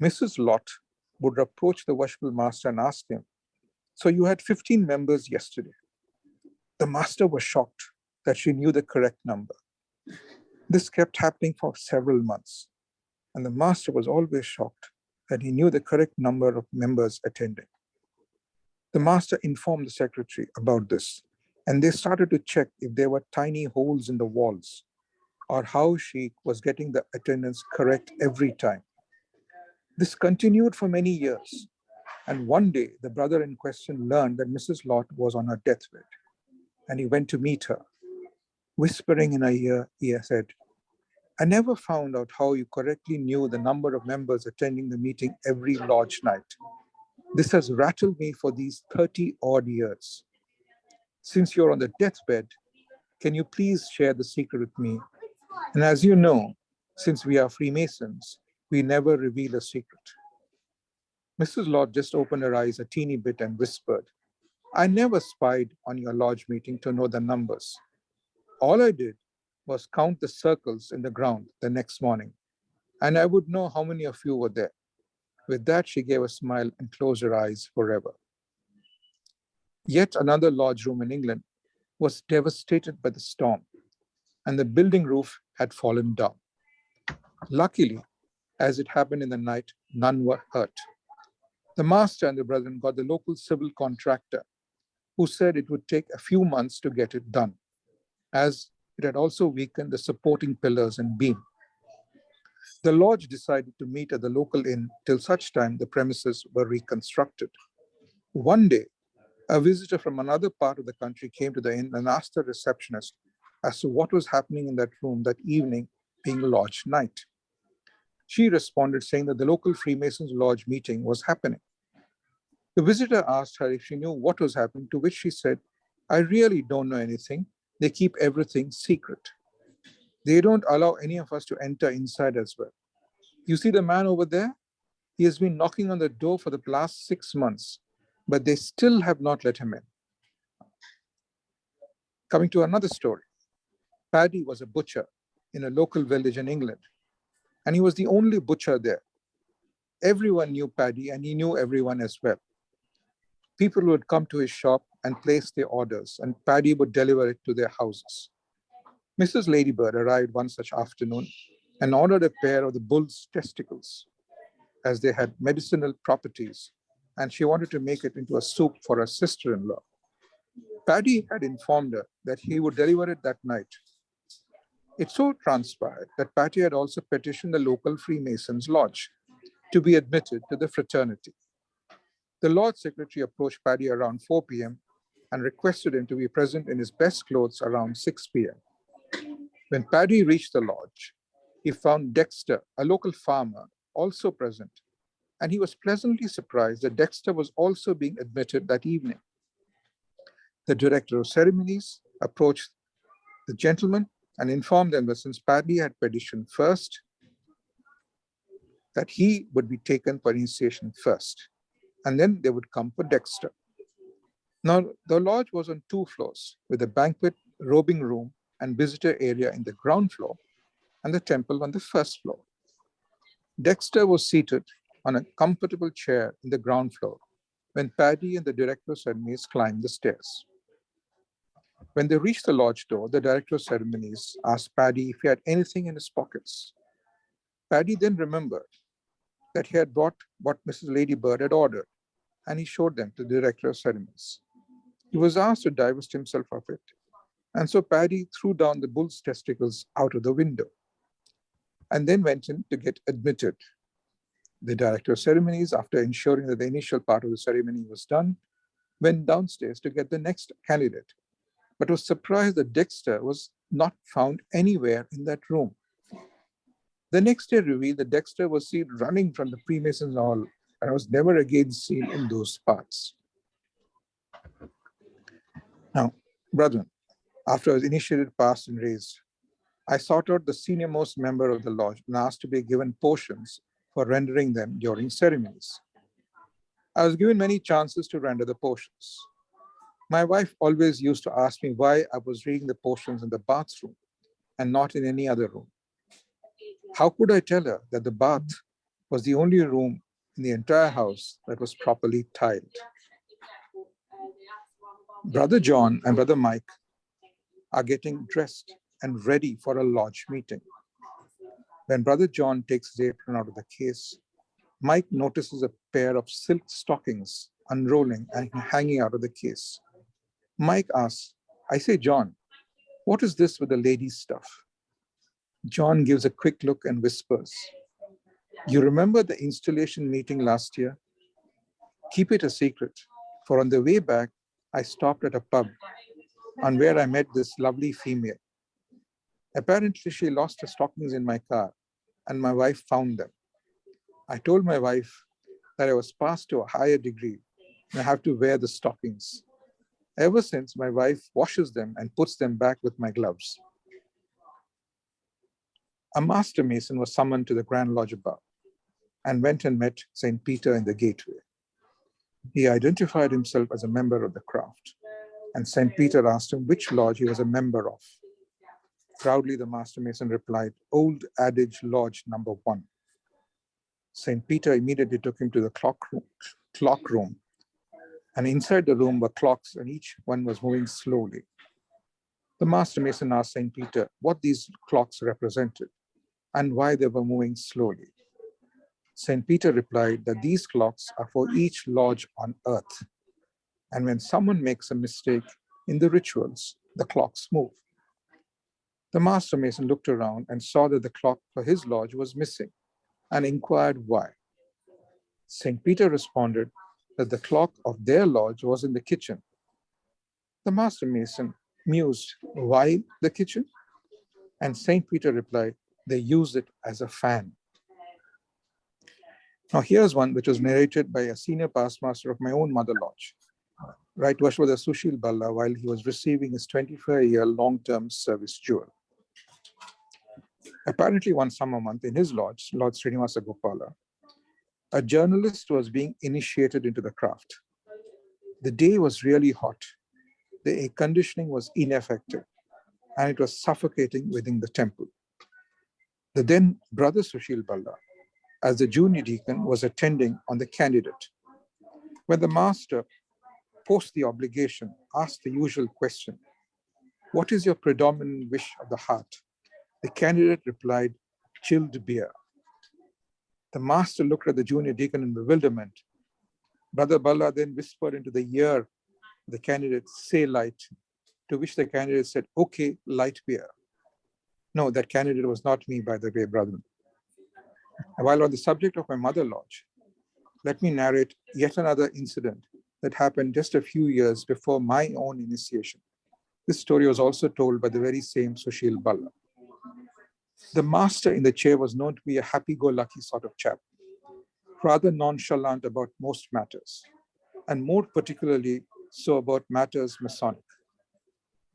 Mrs. Lot would approach the worshipful master and ask him, "So you had 15 members yesterday?" The master was shocked that she knew the correct number. This kept happening for several months, and the master was always shocked that he knew the correct number of members attending. The master informed the secretary about this, and they started to check if there were tiny holes in the walls or how she was getting the attendance correct every time. This continued for many years, and one day the brother in question learned that Mrs. Lot was on her deathbed, and he went to meet her. Whispering in her ear, he said, "I never found out how you correctly knew the number of members attending the meeting every lodge night. This has rattled me for these 30 odd years. Since you're on the deathbed, can you please share the secret with me? And as you know, since we are Freemasons, we never reveal a secret." Mrs. Lord just opened her eyes a teeny bit and whispered, "I never spied on your lodge meeting to know the numbers. All I did was count the circles in the ground the next morning, and I would know how many of you were there." With that, she gave a smile and closed her eyes forever. Yet another lodge room in England was devastated by the storm, and the building roof had fallen down. Luckily, as it happened in the night, none were hurt. The master and the brethren got the local civil contractor, who said it would take a few months to get it done, as it had also weakened the supporting pillars and beam. The lodge decided to meet at the local inn till such time the premises were reconstructed. One day, a visitor from another part of the country came to the inn and asked the receptionist as to what was happening in that room that evening, being lodge night. She responded saying that the local Freemasons lodge meeting was happening. The visitor asked her if she knew what was happening, to which she said, "I really don't know anything. They keep everything secret. They don't allow any of us to enter inside as well. You see the man over there? He has been knocking on the door for the last 6 months, but they still have not let him in." Coming to another story. Paddy was a butcher in a local village in England, and he was the only butcher there. Everyone knew Paddy, and he knew everyone as well. People would come to his shop and place their orders, and Paddy would deliver it to their houses. Mrs. Ladybird arrived one such afternoon and ordered a pair of the bull's testicles, as they had medicinal properties, and she wanted to make it into a soup for her sister-in-law. Paddy had informed her that he would deliver it that night. It so transpired that Paddy had also petitioned the local Freemasons lodge to be admitted to the fraternity. The lodge secretary approached Paddy around 4 p.m. and requested him to be present in his best clothes around 6 p.m. When Paddy reached the lodge, he found Dexter, a local farmer, also present, and he was pleasantly surprised that Dexter was also being admitted that evening. The director of ceremonies approached the gentlemen and informed them that since Paddy had petitioned first, that he would be taken for initiation first, and then they would come for Dexter. Now, the lodge was on 2 floors, with a banquet, robing room, and visitor area in the ground floor, and the temple on the 1st floor. Dexter was seated on a comfortable chair in the ground floor when Paddy and the director of ceremonies climbed the stairs. When they reached the lodge door, the director of ceremonies asked Paddy if he had anything in his pockets. Paddy then remembered that he had brought what Mrs. Ladybird had ordered, and he showed them to the director of ceremonies. He was asked to divest himself of it, and so Paddy threw down the bull's testicles out of the window and then went in to get admitted. The director of ceremonies, after ensuring that the initial part of the ceremony was done, went downstairs to get the next candidate, but was surprised that Dexter was not found anywhere in that room. The next day revealed that Dexter was seen running from the Freemasons hall and was never again seen in those parts. Now, brethren, after I was initiated, passed, and raised, I sought out the senior-most member of the lodge and asked to be given portions for rendering them during ceremonies. I was given many chances to render the portions. My wife always used to ask me why I was reading the portions in the bathroom and not in any other room. How could I tell her that the bath was the only room in the entire house that was properly tiled? Brother John and Brother Mike are getting dressed and ready for a lodge meeting. When Brother John takes his apron out of the case, Mike notices a pair of silk stockings unrolling and hanging out of the case. Mike asks, "I say, John, what is this with the ladies' stuff?" John gives a quick look and whispers, "You remember the installation meeting last year? Keep it a secret, for on the way back, I stopped at a pub on where I met this lovely female. Apparently, she lost her stockings in my car, and my wife found them. I told my wife that I was passed to a higher degree and I have to wear the stockings. Ever since, my wife washes them and puts them back with my gloves." A master mason was summoned to the Grand Lodge above and went and met St. Peter in the gateway. He identified himself as a member of the craft, and St. Peter asked him which lodge he was a member of. Proudly, the master mason replied, "Old Adage Lodge number 1. St. Peter immediately took him to the clock room, and inside the room were clocks, and each one was moving slowly. The master mason asked St. Peter what these clocks represented and why they were moving slowly. St. Peter replied that these clocks are for each lodge on earth, and when someone makes a mistake in the rituals, the clocks move. The master mason looked around and saw that the clock for his lodge was missing and inquired why. St. Peter responded that the clock of their lodge was in the kitchen. The master mason mused, "Why the kitchen?" And St. Peter replied, "They use it as a fan." Now here's one which was narrated by a senior past master of my own mother lodge, Right Worshipful Susheel Bhalla, while he was receiving his 25-year long-term service jewel. Apparently one summer month in his lodge, Lord Srinivasa Gopala, a journalist was being initiated into the craft. The day was really hot. The air conditioning was ineffective, and it was suffocating within the temple. The then Brother Susheel Bhalla, as the junior deacon, was attending on the candidate. When the master, post the obligation, asked the usual question, "What is your predominant wish of the heart?" the candidate replied, "Chilled beer." The master looked at the junior deacon in bewilderment. Brother Bhalla then whispered into the ear of the candidate, "Say light," to which the candidate said, "Okay, light beer." No, that candidate was not me, by the way, brethren. And while on the subject of my mother lodge, let me narrate yet another incident that happened just a few years before my own initiation. This story was also told by the very same Susheel Bhalla. The master in the chair was known to be a happy-go-lucky sort of chap, rather nonchalant about most matters, and more particularly so about matters Masonic.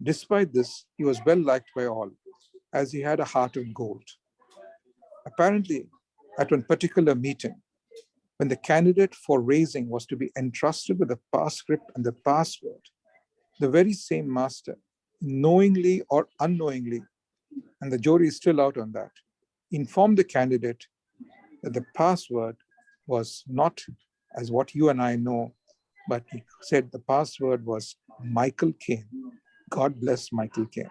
Despite this, he was well liked by all, as he had a heart of gold. Apparently, at one particular meeting, when the candidate for raising was to be entrusted with the pass script and the password, the very same master, knowingly or unknowingly, and the jury is still out on that, informed the candidate that the password was not as what you and I know, but he said the password was Michael Caine. God bless Michael Caine.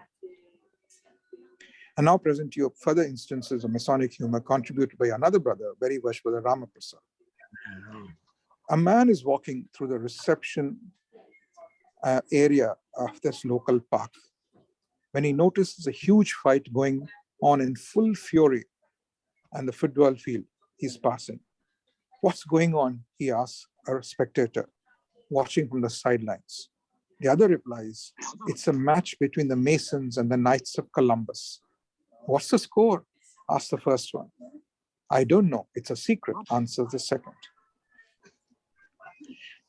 And now present to you further instances of Masonic humor contributed by another brother, very much Brother Ramaprasad. A man is walking through the reception area of this local park when he notices a huge fight going on in full fury on the football field he's passing. What's going on? He asks a spectator watching from the sidelines. The other replies, it's a match between the Masons and the Knights of Columbus. What's the score? Asks the first one. I don't know. It's a secret, answers the second.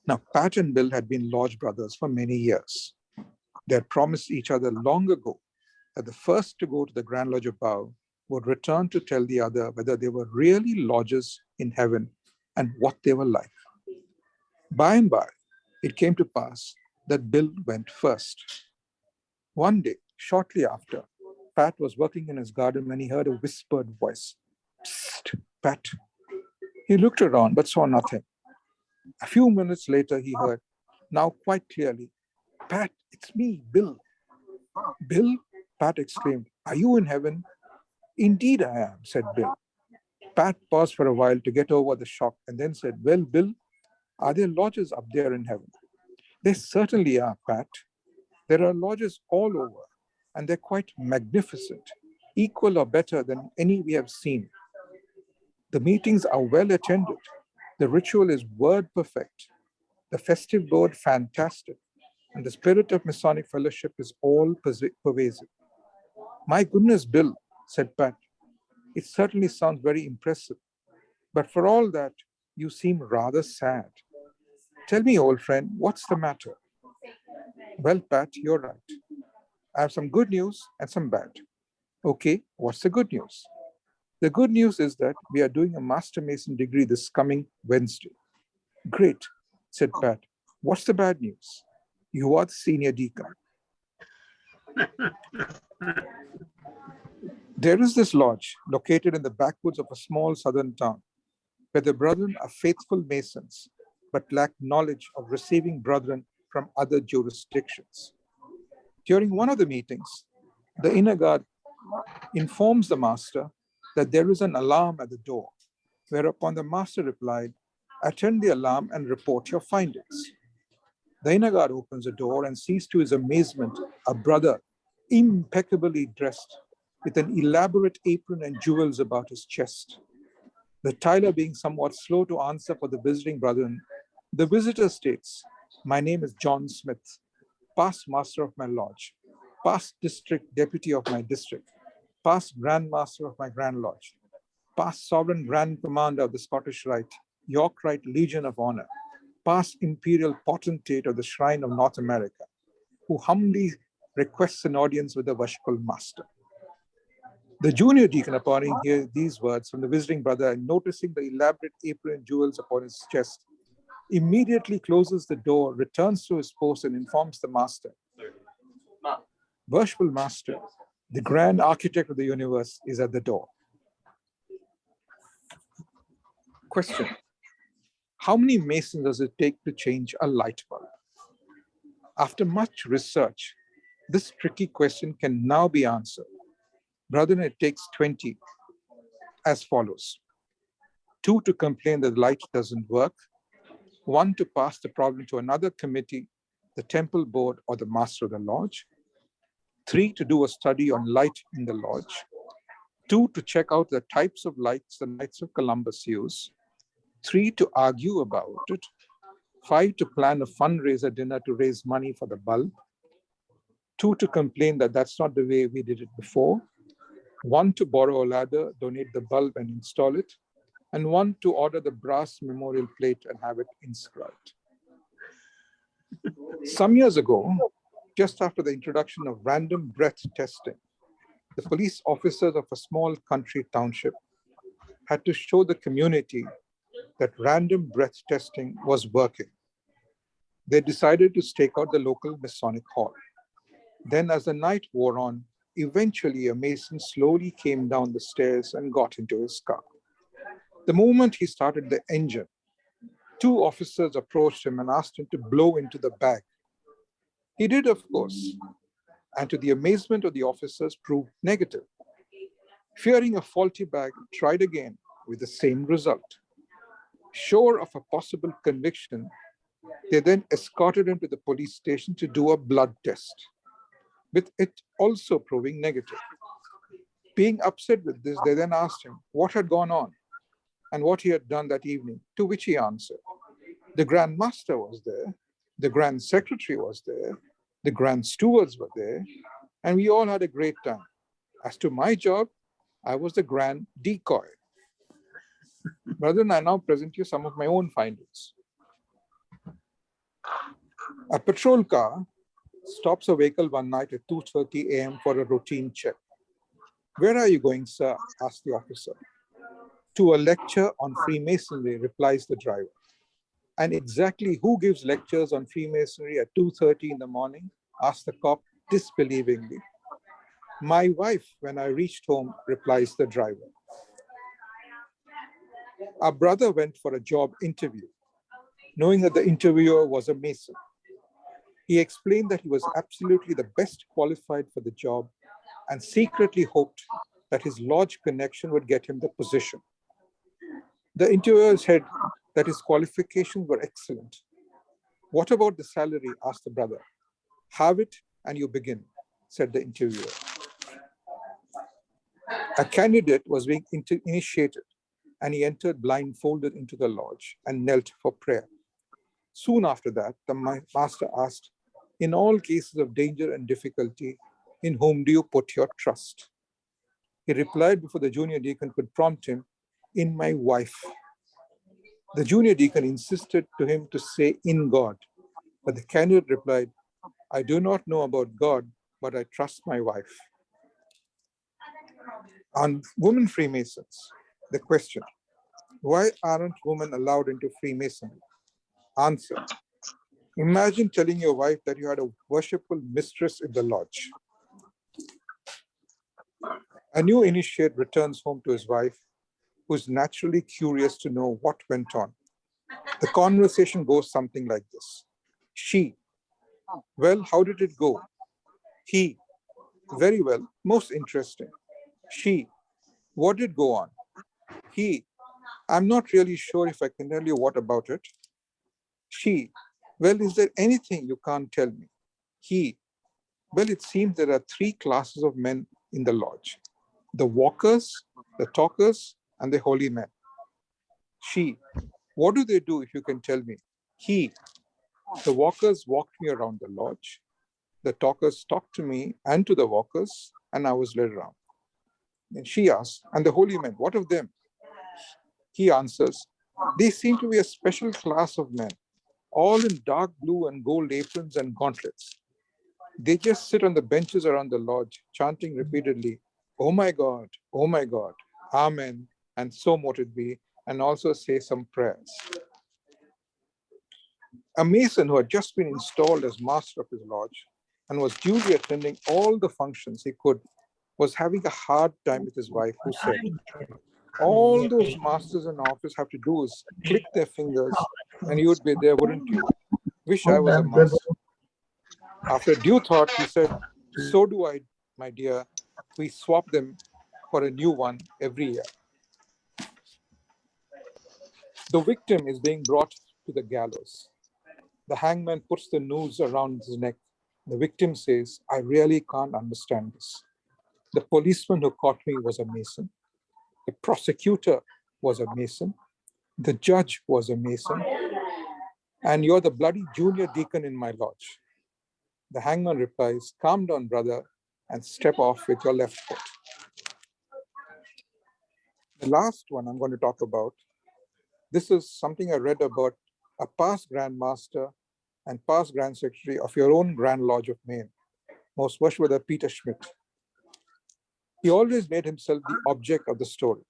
Now, Pat and Bill had been lodge brothers for many years. They had promised each other long ago that the first to go to the Grand Lodge above would return to tell the other whether they were really lodges in heaven and what they were like. By and by, it came to pass that Bill went first. One day, shortly after, Pat was working in his garden when he heard a whispered voice. Psst, Pat. He looked around but saw nothing. A few minutes later, he heard, now quite clearly, Pat, it's me, Bill. Bill? Pat exclaimed, are you in heaven? Indeed I am, said Bill. Pat paused for a while to get over the shock and then said, well, Bill, are there lodges up there in heaven? There certainly are, Pat. There are lodges all over, and they're quite magnificent, equal or better than any we have seen. The meetings are well attended. The ritual is word perfect. The festive board fantastic. And the spirit of Masonic fellowship is all pervasive. My goodness, Bill, said Pat, it certainly sounds very impressive. But for all that, you seem rather sad. Tell me, old friend, what's the matter? Well, Pat, you're right. I have some good news and some bad. Okay, what's the good news? The good news is that we are doing a Master Mason degree this coming Wednesday. Great, said Pat. What's the bad news? You are the senior deacon. There is this lodge located in the backwoods of a small southern town where the brethren are faithful Masons but lack knowledge of receiving brethren from other jurisdictions. During one of the meetings, the inner guard informs the master that there is an alarm at the door, whereupon the master replied, attend the alarm and report your findings. The inner guard opens the door and sees to his amazement a brother impeccably dressed with an elaborate apron and jewels about his chest. The Tyler being somewhat slow to answer for the visiting brethren, the visitor states, my name is John Smith, past master of my lodge, past district deputy of my district, past grand master of my grand lodge, past sovereign grand commander of the Scottish Rite, York Rite Legion of Honor, past imperial potentate of the Shrine of North America, who humbly requests an audience with the worshipful master. The junior deacon, upon hearing these words from the visiting brother and noticing the elaborate apron and jewels upon his chest, immediately closes the door, returns to his post and informs the master. Worshipful master, the grand architect of the universe is at the door. Question. How many Masons does it take to change a light bulb? After much research, this tricky question can now be answered. Brethren, it takes 20 as follows. 2 to complain that the light doesn't work. 1 to pass the problem to another committee, the temple board or the master of the lodge. 3 to do a study on light in the lodge. 2 to check out the types of lights the Knights of Columbus use. 3 to argue about it. 5 to plan a fundraiser dinner to raise money for the bulb. 2 to complain that that's not the way we did it before. one to borrow a ladder, donate the bulb and install it, and one to order the brass memorial plate and have it inscribed. Some years ago, just after the introduction of random breath testing, the police officers of a small country township had to show the community that random breath testing was working. They decided to stake out the local Masonic hall. Then as the night wore on, eventually a Mason slowly came down the stairs and got into his car. The moment he started the engine, two officers approached him and asked him to blow into the bag. He did, of course, and to the amazement of the officers, proved negative. Fearing a faulty bag, tried again with the same result. Sure of a possible conviction, they then escorted him to the police station to do a blood test, with it also proving negative. Being upset with this, they then asked him what had gone on and what he had done that evening, to which he answered, the Grand Master was there, the Grand Secretary was there, the Grand Stewards were there, and we all had a great time. As to my job, I was the Grand Decoy. Brethren, I now present you some of my own findings. A patrol car stops a vehicle one night at 2:30 a.m. for a routine check. Where are you going, sir? Asked the officer. To a lecture on Freemasonry, replies the driver. And exactly who gives lectures on Freemasonry at 2:30 in the morning? Asked the cop disbelievingly. My wife, when I reached home, replies the driver. Our brother went for a job interview, knowing that the interviewer was a Mason. He explained that he was absolutely the best qualified for the job and secretly hoped that his lodge connection would get him the position. The interviewer said that his qualifications were excellent. What about the salary? Asked the brother. Have it and you begin, said the interviewer. A candidate was being initiated and he entered blindfolded into the lodge and knelt for prayer. Soon after that, the master asked, in all cases of danger and difficulty, in whom do you put your trust? He replied before the junior deacon could prompt him, in my wife. The junior deacon insisted to him to say in God, but the candidate replied, I do not know about God, but I trust my wife. On women Freemasons, the question, why aren't women allowed into Freemasonry? Answer, imagine telling your wife that you had a worshipful mistress in the lodge. A new initiate returns home to his wife, who is naturally curious to know what went on. The conversation goes something like this. She, well, how did it go? He, very well, most interesting. She, what did go on? He, I'm not really sure if I can tell you what about it. She, well, is there anything you can't tell me? He, well, it seems there are three classes of men in the lodge. The walkers, the talkers, and the holy men. She, what do they do if you can tell me? He, the walkers walked me around the lodge. The talkers talked to me and to the walkers, and I was led around. And she asked, and the holy men, what of them? He answers, they seem to be a special class of men, all in dark blue and gold aprons and gauntlets. They just sit on the benches around the lodge, chanting repeatedly, oh my God, Amen, and so mote it be, and also say some prayers. A Mason who had just been installed as master of his lodge and was duly attending all the functions he could, was having a hard time with his wife, who said, all those masters in office have to do is click their fingers and you would be there, wouldn't you? Wish I was a master. After due thought, he said, so do I, my dear. We swap them for a new one every year. The victim is being brought to the gallows. The hangman puts the noose around his neck. The victim says, I really can't understand this. The policeman who caught me was a Mason. The prosecutor was a Mason. The judge was a Mason. And you're the bloody junior deacon in my lodge. The hangman replies, calm down, brother, and step off with your left foot. The last one I'm going to talk about, this is something I read about a past Grand Master and past Grand Secretary of your own Grand Lodge of Maine, Most Worshipful Brother Peter Schmidt. He always made himself the object of the story,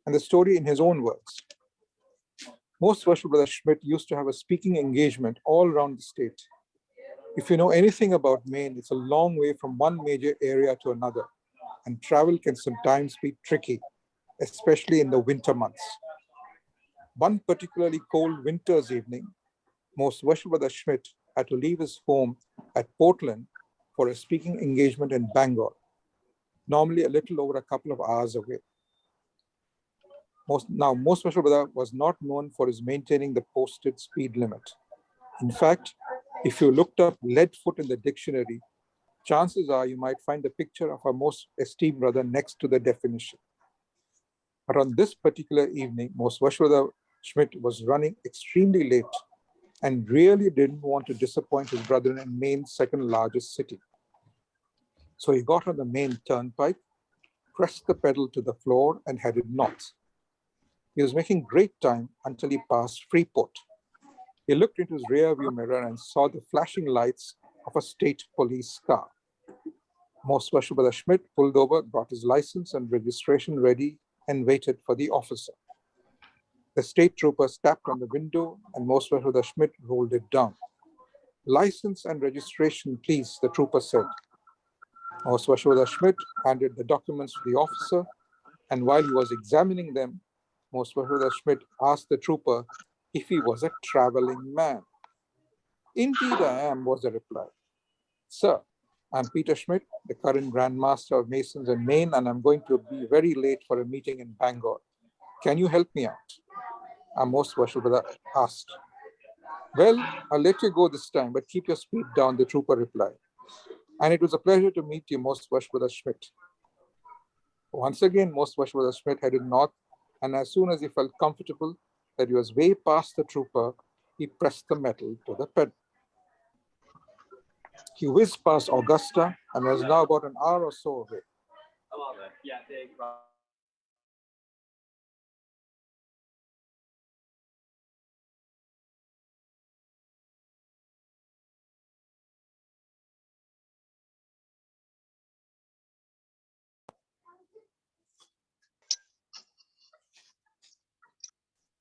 and the story in his own words. Most Worshipful Brother Schmidt used to have a speaking engagement all around the state. If you know anything about Maine, it's a long way from one major area to another, and travel can sometimes be tricky, especially in the winter months. One particularly cold winter's evening, Most Worshipful Brother Schmidt had to leave his home at Portland for a speaking engagement in Bangor, normally a little over a couple of hours away. Most Worshipful Brother was not known for his maintaining the posted speed limit. In fact, if you looked up lead foot in the dictionary, chances are you might find the picture of our most esteemed brother next to the definition. But on this particular evening, Most Worshipful Brother Schmidt was running extremely late and really didn't want to disappoint his brethren in Maine's second largest city. So he got on the Maine Turnpike, pressed the pedal to the floor, and headed north. He was making great time until he passed Freeport. He looked into his rear view mirror and saw the flashing lights of a state police car. Most Worshipful Brother Schmidt pulled over, got his license and registration ready, and waited for the officer. The state trooper tapped on the window, and Most Worshipful Brother Schmidt rolled it down. "License and registration, please," the trooper said. Most Worshipful Brother Schmidt handed the documents to the officer, and while he was examining them, Most Worshipful Brother Schmidt asked the trooper if he was a traveling man. "Indeed I am," was the reply. "Sir, I'm Peter Schmidt, the current Grand Master of Masons in Maine, and I'm going to be very late for a meeting in Bangor. Can you help me out?" Our Most Worshipful Brother asked. "Well, I'll let you go this time, but keep your speed down," the trooper replied. "And it was a pleasure to meet you, Most Worshipful Brother Schmidt." Once again, Most Worshipful Brother Schmidt headed north, and as soon as he felt comfortable that he was way past the trooper, he pressed the metal to the pedal. He whizzed past Augusta and was now about an hour or so away.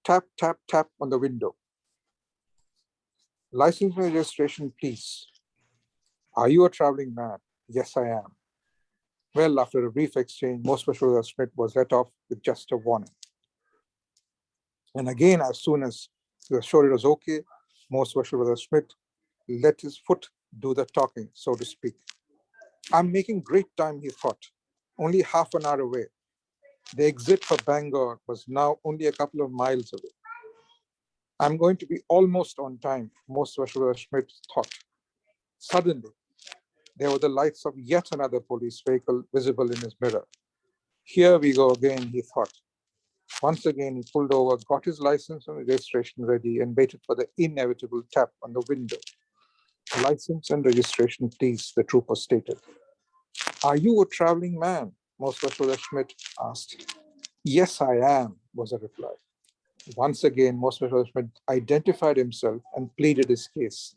Tap, tap, tap on the window. "License and registration, please." "Are you a traveling man?" "Yes, I am." Well, after a brief exchange, Most Worshipful Brother Schmidt was let off with just a warning. And again, as soon as he was sure it was okay, Most Worshipful Brother Schmidt let his foot do the talking, so to speak. "I'm making great time," he thought, "only half an hour away." The exit for Bangor was now only a couple of miles away. "I'm going to be almost on time," Most Worshipful Brother Schmidt thought. Suddenly, there were the lights of yet another police vehicle visible in his mirror. "Here we go again," he thought. Once again, he pulled over, got his license and registration ready, and waited for the inevitable tap on the window. "License and registration, please," the trooper stated. "Are you a traveling man?" Most Worshipful Brother Schmidt asked. "Yes, I am," was the reply. Once again, Most Worshipful Brother Schmidt identified himself and pleaded his case.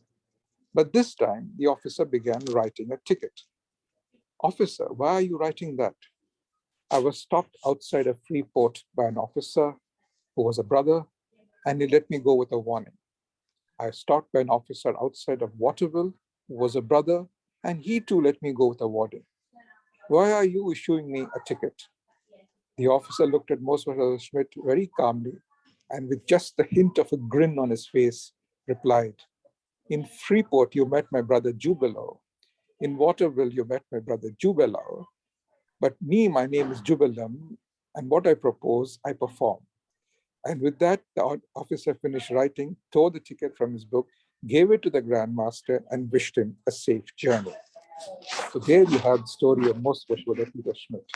But this time, the officer began writing a ticket. "Officer, why are you writing that?" "I was stopped outside a Freeport by an officer who was a brother, and he let me go with a warning. I was stopped by an officer outside of Waterville who was a brother, and he too let me go with a warning. Why are you issuing me a ticket?" The officer looked at Most Worshipful Brother Schmidt very calmly, and with just the hint of a grin on his face, replied, "In Freeport, you met my brother Jubilo. In Waterville, you met my brother Jubilo. But me, my name is Jubilam, and what I propose, I perform." And with that, the officer finished writing, tore the ticket from his book, gave it to the Grand Master, and wished him a safe journey. So there you have the story of Most Worshipful Brother Peter Schmidt.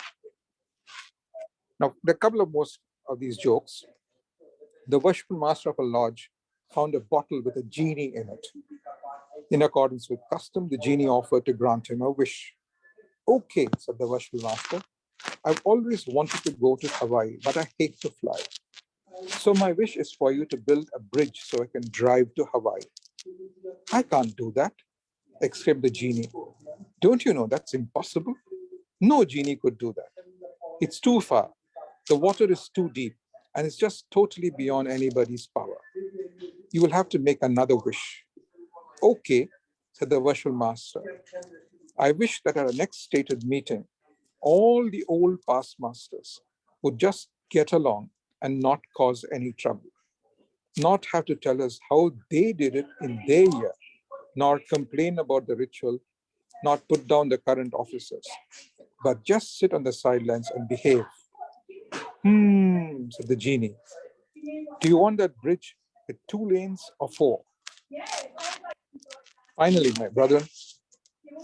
Now, there are a couple of most of these jokes. The worshipful master of a lodge found a bottle with a genie in it. In accordance with custom, the genie offered to grant him a wish. "Okay," said the worshipful master, I've always wanted to go to Hawaii, but I hate to fly. So my wish is for you to build a bridge so I can drive to Hawaii. I can't do that, exclaimed the genie. Don't you know that's impossible? No genie could do that. It's too far. The water is too deep, and it's just totally beyond anybody's power. You will have to make another wish. Okay, said the virtual master. I wish that at our next stated meeting, all the old past masters would just get along and not cause any trouble, not have to tell us how they did it in their year, nor complain about the ritual, not put down the current officers, but just sit on the sidelines and behave. Said the genie. Do you want that bridge with 2 lanes or 4? Finally, my brethren,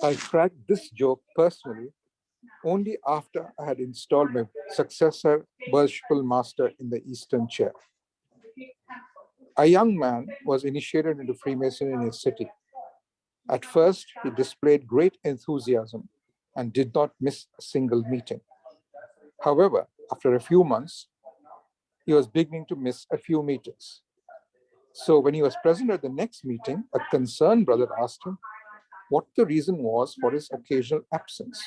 I cracked this joke personally only after I had installed my successor, worshipful master, in the Eastern chair. A young man was initiated into Freemason in his city. At first, he displayed great enthusiasm and did not miss a single meeting. However, after a few months, he was beginning to miss a few meetings. So when he was present at the next meeting, a concerned brother asked him what the reason was for his occasional absence.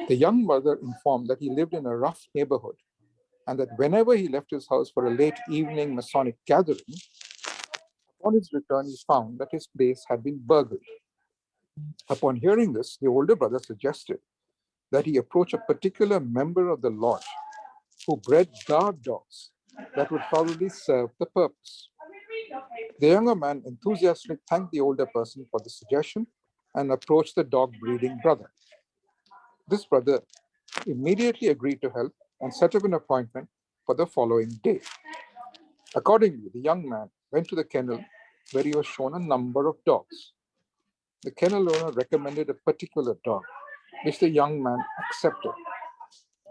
The young brother informed that he lived in a rough neighborhood and that whenever he left his house for a late evening Masonic gathering, upon his return, he found that his place had been burgled. Upon hearing this, the older brother suggested that he approach a particular member of the lodge who bred guard dogs that would probably serve the purpose. The younger man enthusiastically thanked the older person for the suggestion and approached the dog breeding brother. This brother immediately agreed to help and set up an appointment for the following day. Accordingly, the young man went to the kennel where he was shown a number of dogs. The kennel owner recommended a particular dog, which the young man accepted.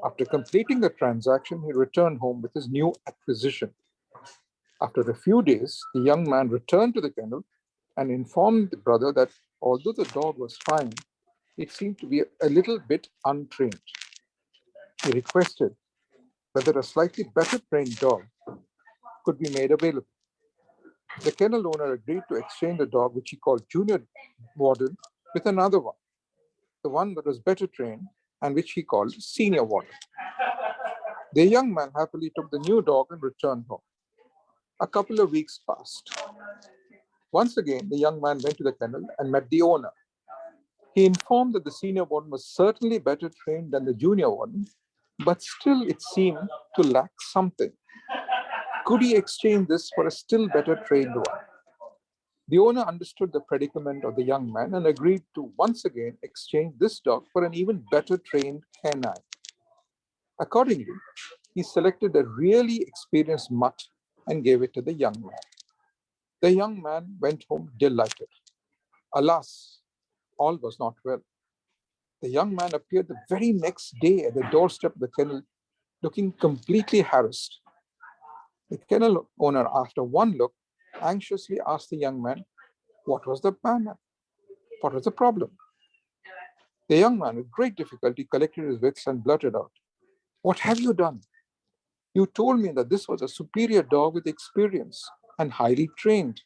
After completing the transaction, he returned home with his new acquisition. After a few days, the young man returned to the kennel and informed the brother that although the dog was fine, it seemed to be a little bit untrained. He requested whether a slightly better trained dog could be made available. The kennel owner agreed to exchange the dog, which he called Junior Warden, with another one, the one that was better trained and which he called Senior Warden. The young man happily took the new dog and returned home. A couple of weeks passed. Once again, the young man went to the kennel and met the owner. He informed that the Senior Warden was certainly better trained than the Junior Warden, but still it seemed to lack something. Could he exchange this for a still better trained one? The owner understood the predicament of the young man and agreed to once again exchange this dog for an even better trained canine. Accordingly, he selected a really experienced mutt and gave it to the young man. The young man went home delighted. Alas, all was not well. The young man appeared the very next day at the doorstep of the kennel, looking completely harassed. The kennel owner, after one look, anxiously asked the young man, what was the matter? What was the problem? The young man, with great difficulty, collected his wits and blurted out, what have you done? You told me that this was a superior dog with experience and highly trained.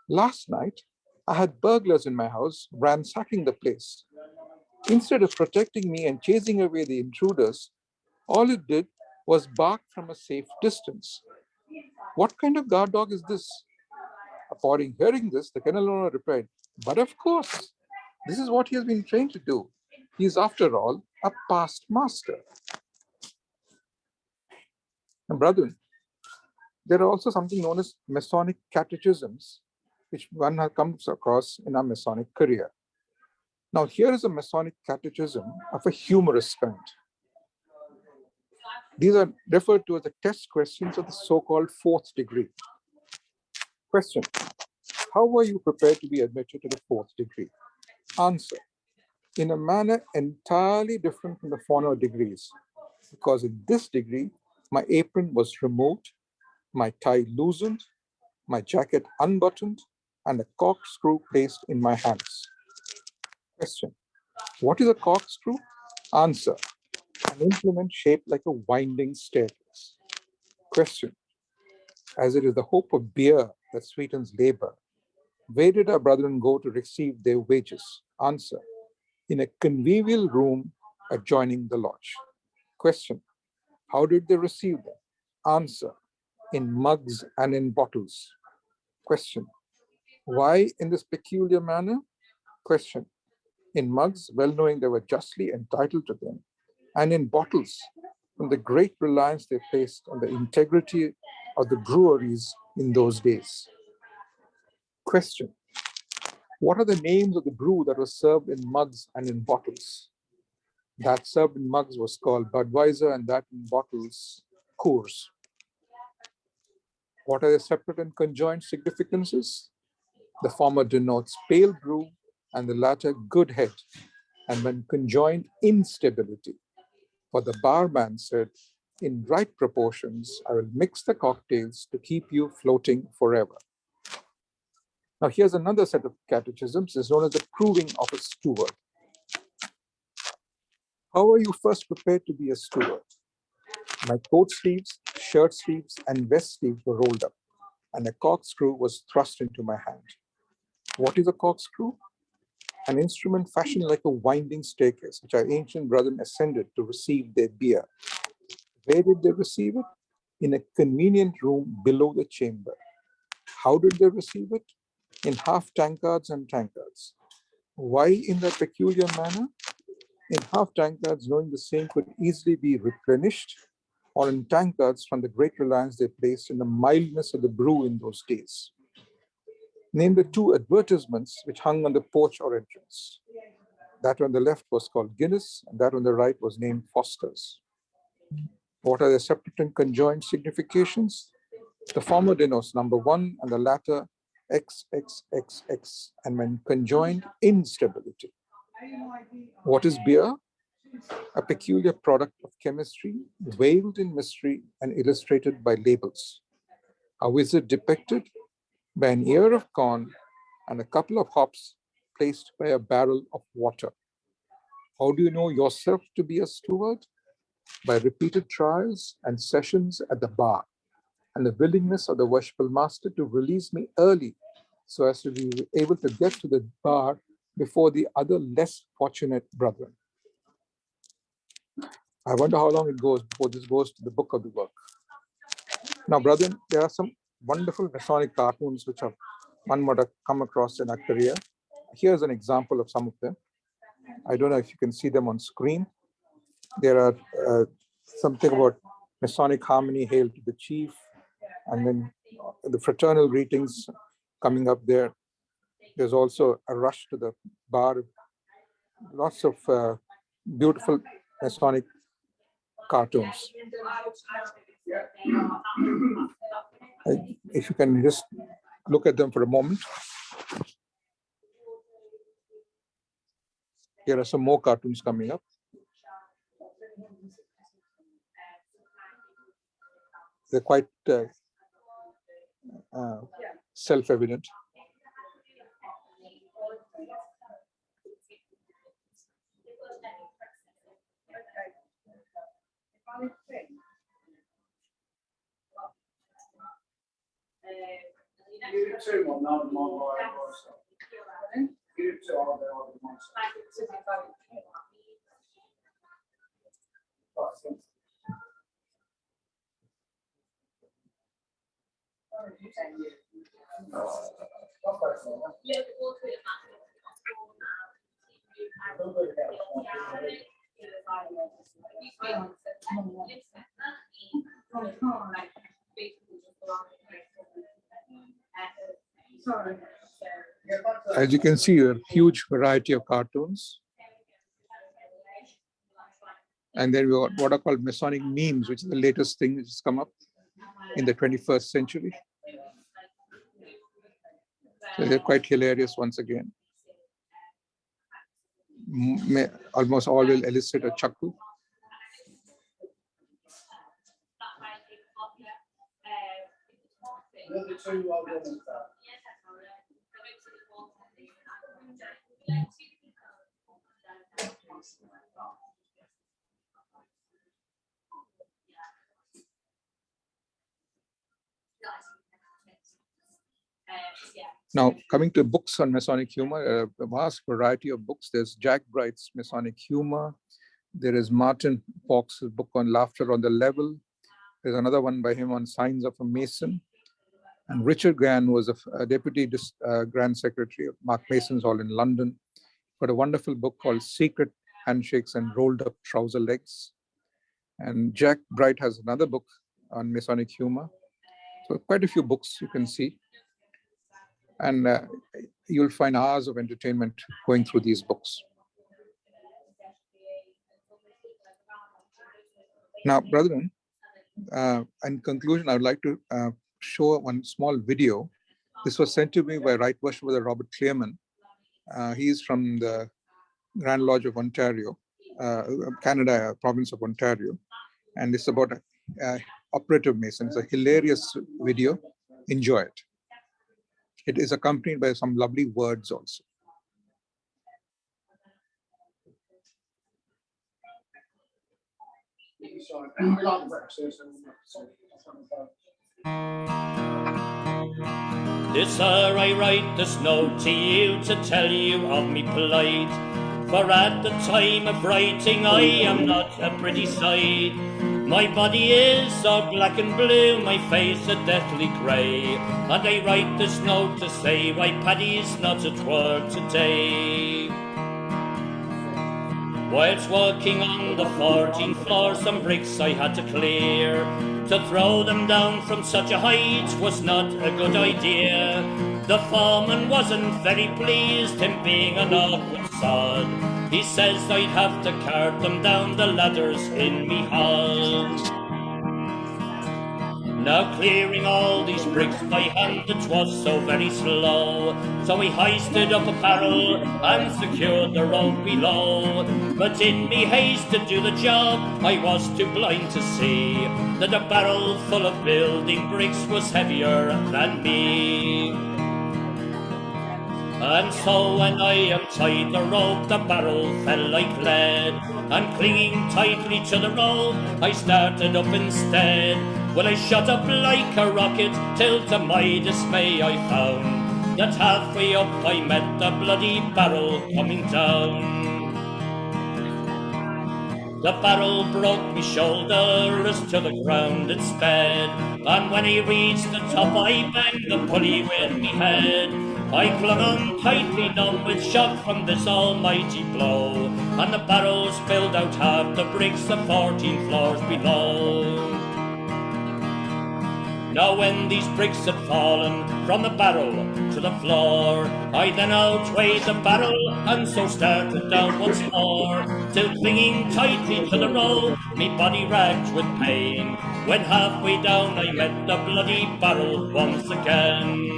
Last night, I had burglars in my house ransacking the place. Instead of protecting me and chasing away the intruders, all it did was bark from a safe distance. What kind of guard dog is this? Upon hearing this, the kennel owner replied, but of course, this is what he has been trained to do. He is, after all, a past master. And brethren, there are also something known as Masonic catechisms, which one comes across in our Masonic career. Now, here is a Masonic catechism of a humorous kind. These are referred to as the test questions of the so-called 4th degree. Question: how were you prepared to be admitted to the 4th degree? Answer: in a manner entirely different from the former degrees, because in this degree, my apron was removed, my tie loosened, my jacket unbuttoned, and a corkscrew placed in my hands. Question: what is a corkscrew? Answer: An implement shaped like a winding staircase. Question. As it is the hope of beer that sweetens labor, where did our brethren go to receive their wages? Answer. In a convivial room adjoining the lodge. Question. How did they receive them? Answer. In mugs and in bottles. Question. Why in this peculiar manner? Question. In mugs, well knowing they were justly entitled to them, and in bottles, from the great reliance they placed on the integrity of the breweries in those days. Question. What are the names of the brew that was served in mugs and in bottles? That served in mugs was called Budweiser, and that in bottles, Coors. What are their separate and conjoined significances? The former denotes pale brew and the latter good head, and when conjoined, instability. For the barman said, in right proportions, I will mix the cocktails to keep you floating forever. Now here's another set of catechisms. It's known as the proving of a steward. How are you first prepared to be a steward? My coat sleeves, shirt sleeves, and vest sleeves were rolled up, and a corkscrew was thrust into my hand. What is a corkscrew? An instrument fashioned like a winding staircase, which our ancient brethren ascended to receive their beer. Where did they receive it? In a convenient room below the chamber. How did they receive it? In half tankards and tankards. Why in that peculiar manner? In half tankards, knowing the same could easily be replenished, or in tankards from the great reliance they placed in the mildness of the brew in those days. Name the two advertisements which hung on the porch or entrance. That on the left was called Guinness, and that on the right was named Foster's. What are their separate and conjoined significations? The former denotes number one, and the latter XXXX, and when conjoined, instability. What is beer? A peculiar product of chemistry, veiled in mystery and illustrated by labels. How is it depicted? By an ear of corn and a couple of hops placed by a barrel of water. How do you know yourself to be a steward? By repeated trials and sessions at the bar, and the willingness of the worshipful master to release me early so as to be able to get to the bar before the other less fortunate brethren. I wonder how long it goes before this goes to the book of the work. Now, brethren, there are some wonderful Masonic cartoons which one might have come across in our career. Here's an example of some of them. I don't know if you can see them on screen. There are something about Masonic harmony, hail to the chief, and then the fraternal greetings coming up there. There's also a rush to the bar. Lots of beautiful Masonic cartoons. If you can just look at them for a moment. Here are some more cartoons coming up. They're quite self-evident. As you can see, a huge variety of cartoons. And then we got what are called Masonic memes, which is the latest thing which has come up in the 21st century. So they're quite hilarious once again. Almost all will elicit a chuckle. Now, coming to books on Masonic humor, a vast variety of books. There's Jack Bright's Masonic Humor. There is Martin Fox's book on Laughter on the Level. There's another one by him on Signs of a Mason. And Richard Gann was a deputy Grand Secretary of Mark Mason's Hall in London. Got a wonderful book called Secret Handshakes and Rolled Up Trouser Legs. And Jack Bright has another book on Masonic humor. So quite a few books you can see. And you'll find hours of entertainment going through these books. Now, brethren, in conclusion, I would like to show one small video. This was sent to me by Right Worship Brother Robert Clearman. He is from the Grand Lodge of Ontario, Canada, province of Ontario. And it's about operative Mason. It's a hilarious video. Enjoy it. It is accompanied by some lovely words also. This I write this note to you to tell you of me plight. For at the time of writing I am not a pretty sight. My body is all black and blue, my face a deathly grey. And I write this note to say why Paddy's not at work today. Whilst walking on the 14th floor, some bricks I had to clear. To throw them down from such a height was not a good idea. The foreman wasn't very pleased, him being an awkward sod. He says I'd have to cart them down the ladders in me hall. Now clearing all these bricks by hand, it was so very slow. So we hoisted up a barrel and secured the rope below. But in me haste to do the job, I was too blind to see that a barrel full of building bricks was heavier than me. And so when I untied the rope, the barrel fell like lead. And clinging tightly to the rope, I started up instead. Well, I shot up like a rocket, till to my dismay I found that halfway up I met the bloody barrel coming down. The barrel broke me shoulder as to the ground it sped. And when he reached the top I banged the pulley with me head. I clung on tightly, numb with shock from this almighty blow, and the barrel spilled out half the bricks of 14 floors below. Now when these bricks had fallen from the barrel to the floor, I then outweighed the barrel and so started down once more, till clinging tightly to the rope, me body racked with pain. When halfway down I met the bloody barrel once again.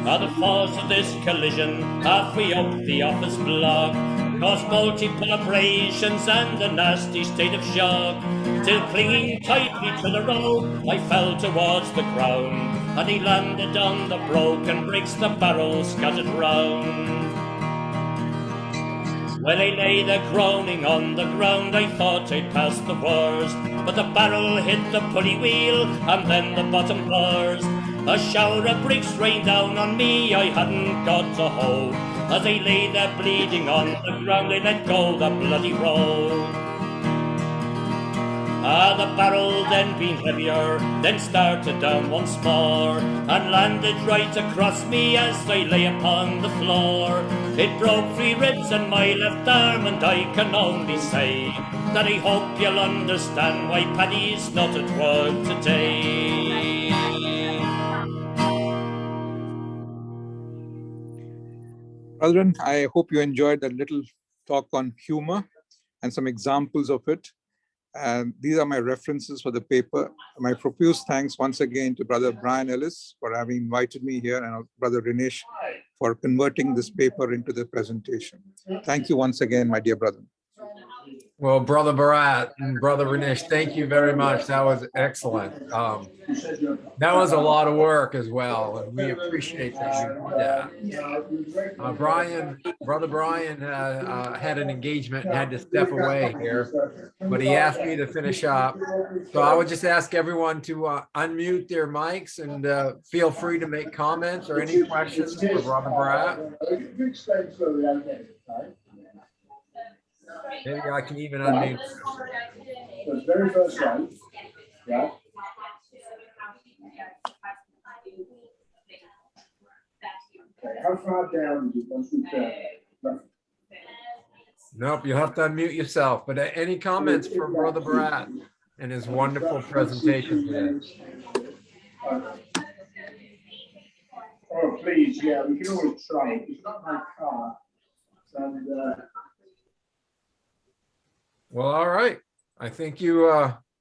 The force of this collision halfway up the office block caused multiple abrasions and a nasty state of shock, till clinging tightly to the rope I fell towards the ground, and he landed on the broken bricks the barrel scattered round. When I lay there groaning on the ground, I thought I'd passed the worst, but the barrel hit the pulley wheel and then the bottom burst. A shower of bricks rained down on me, I hadn't got a hope. As I lay there bleeding on the ground, I let go the bloody rope. The barrel then being heavier, then started down once more, and landed right across me as I lay upon the floor. It broke 3 ribs in my left arm, and I can only say that I hope you'll understand why Paddy's not at work today. Brethren, I hope you enjoyed that little talk on humor and some examples of it. And these are my references for the paper. My profuse thanks once again to Brother Brian Ellis for having invited me here, and Brother Rinesh for converting this paper into the presentation. Thank you once again, my dear brother. Well, Brother Bharat and Brother Rinesh, thank you very much. That was excellent. That was a lot of work as well, and we appreciate that you did that. Brother Brian had an engagement and had to step away here, but he asked me to finish up. So I would just ask everyone to unmute their mics and feel free to make comments or any questions for Brother Bharat. Maybe I can even unmute. So it's very first one. Yeah. Okay, how far down did you once we turn? Nope, you'll have to unmute yourself. But any comments from Brother Bharat and his wonderful presentation today? Oh, please, yeah, we can always try it. It's not my car. And, Well, all right. I think you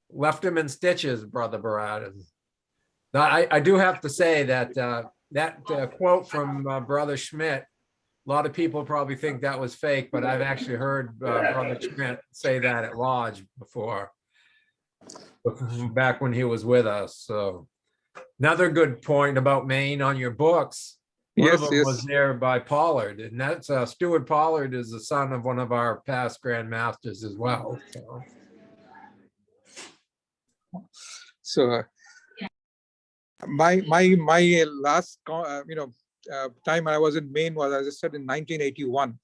left him in stitches, Brother Bharat. Now, I do have to say that that quote from Brother Schmidt, a lot of people probably think that was fake, but I've actually heard Brother Schmidt say that at Lodge before, back when he was with us. So another good point about Maine on your books. One of them was there by Pollard, and that's Stuart Pollard is the son of one of our past Grand Masters as well. So my last time I was in Maine was, as I said, in 1981.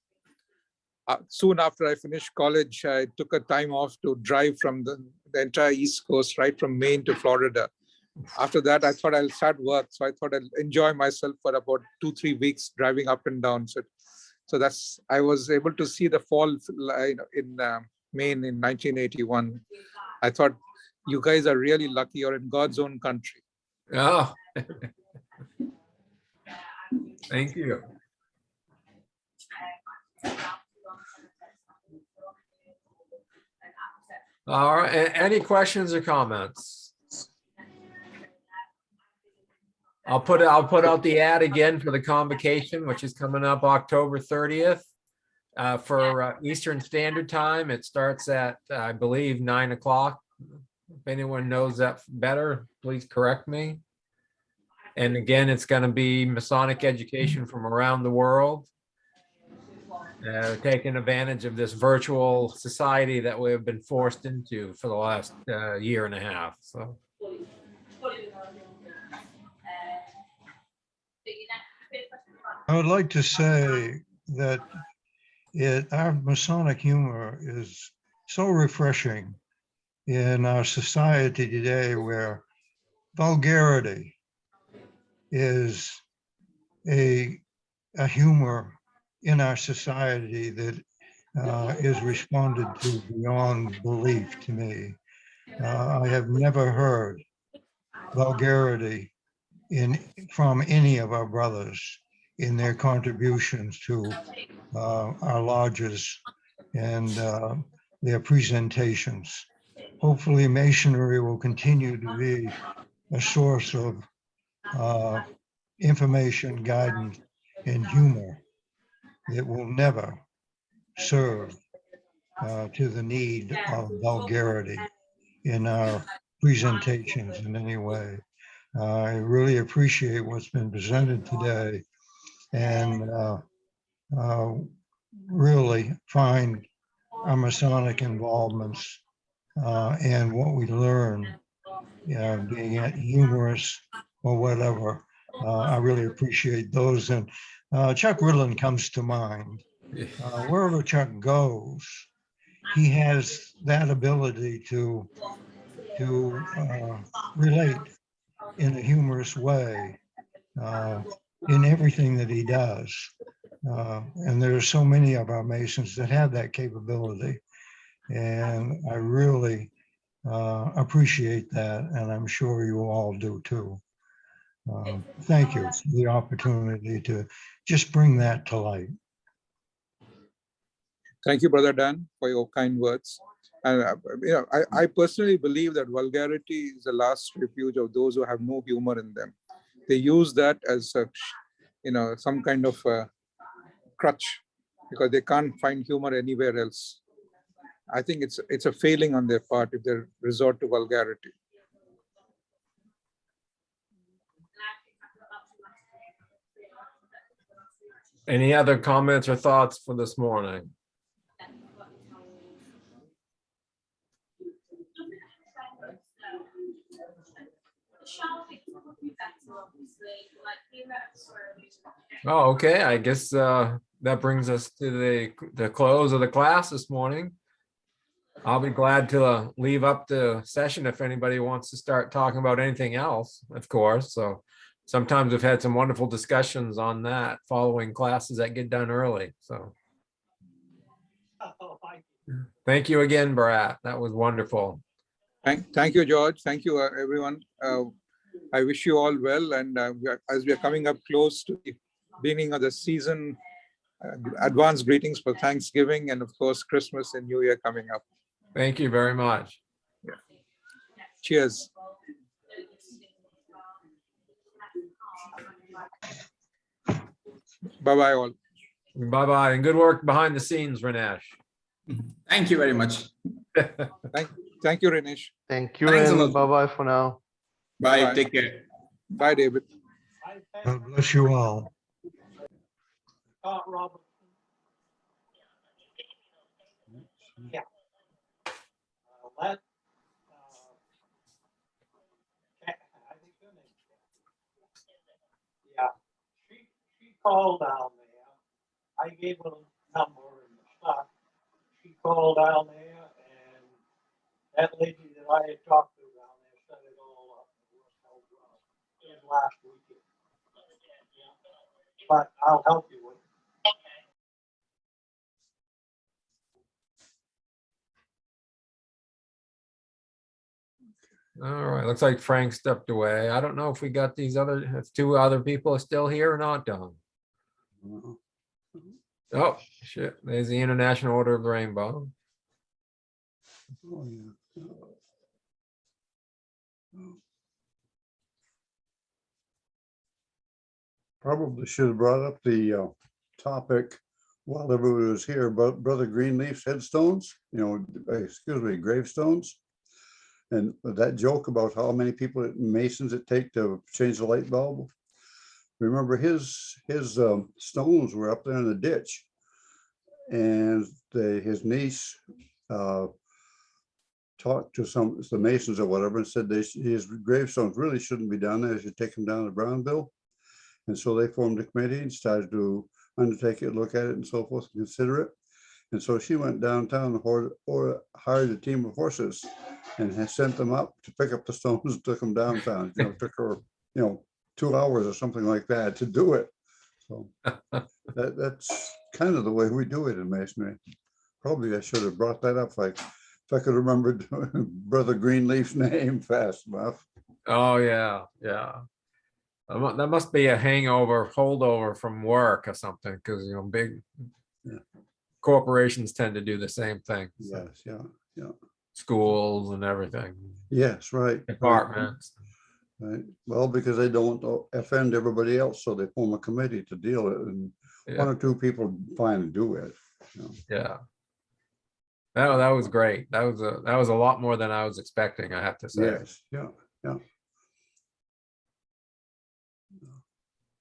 Soon after I finished college, I took a time off to drive from the entire East Coast, right from Maine to Florida. After that, I thought I'll start work. So I thought I'll enjoy myself for about 2-3 weeks driving up and down. So that's, I was able to see the fall in Maine in 1981. I thought, you guys are really lucky. You're in God's own country. Oh, thank you. All right, any questions or comments? I'll put out the ad again for the convocation, which is coming up October 30th for Eastern Standard Time. It starts at, I believe, 9 o'clock. If anyone knows that better, please correct me. And again, it's going to be Masonic education from around the world. Taking advantage of this virtual society that we have been forced into for the last year and a half. So. I would like to say that our Masonic humor is so refreshing in our society today, where vulgarity is a humor in our society that is responded to beyond belief to me. I have never heard vulgarity from any of our brothers in their contributions to our lodges and their presentations. Hopefully Masonry will continue to be a source of information, guidance, and humor that will never serve to the need of vulgarity in our presentations in any way. I really appreciate what's been presented today, and really find our Masonic involvements and what we learn, being humorous or whatever. I really appreciate those. And Chuck Riddlin comes to mind. Wherever Chuck goes, he has that ability to relate in a humorous way in everything that he does. And there are so many of our Masons that have that capability. And I really appreciate that. And I'm sure you all do too. Thank you for the opportunity to just bring that to light. Thank you, Brother Dan, for your kind words. And I personally believe that vulgarity is the last refuge of those who have no humor in them. They use that as some kind of crutch, because they can't find humor anywhere else. I think it's a failing on their part if they resort to vulgarity. Any other comments or thoughts for this morning? Oh, okay. I guess that brings us to the close of the class this morning. I'll be glad to leave up the session if anybody wants to start talking about anything else, of course. So sometimes we've had some wonderful discussions on that following classes that get done early. So thank you again, Bharat. That was wonderful. Thank you, George. Thank you, everyone. I wish you all well. And as we are coming up close to the beginning of the season, advance greetings for Thanksgiving and, of course, Christmas and New Year coming up. Thank you very much. Yeah. Cheers. Bye-bye all. Bye-bye, and good work behind the scenes, Rinesh. Thank you very much. Thank you, Rinesh. Thank you, Thanks a and lot. bye-bye for now. Bye. Bye. Take care. Bye, David. God bless you all. Yeah. Let, yeah, she called down there. I gave her a number and the stuff. She called down there and that lady that I had talked to down there set it all up. It worked out well. It was last weekend. But I'll help you with it. All right, looks like Frank stepped away. I don't know if we got if two other people are still here or not, Don. Oh, shit, there's the International Order of the Rainbow. Probably should have brought up the topic while everybody was here, but Brother Greenleaf's headstones, excuse me, gravestones. And that joke about how many people, Masons it take to change the light bulb. Remember his stones were up there in the ditch, and his niece talked to the Masons or whatever and said his gravestones really shouldn't be down there. They should take them down to Brownville. And so they formed a committee and started to undertake it, look at it and so forth, and consider it. And so she went downtown or hired a team of horses and has sent them up to pick up the stones and took them downtown. It took her, 2 hours or something like that to do it. So that's kind of the way we do it in Masonry. Probably I should have brought that up. If I could remember Brother Greenleaf's name fast enough. Oh, yeah, yeah. That must be a holdover from work or something, because, big corporations tend to do the same thing. So. Yes, yeah. Schools and everything. Yes, right. Departments. Right. Well, because they don't offend everybody else, so they form a committee to deal with it, and one or two people finally do it. Yeah. That was great. That was a lot more than I was expecting, I have to say. Yes, yeah.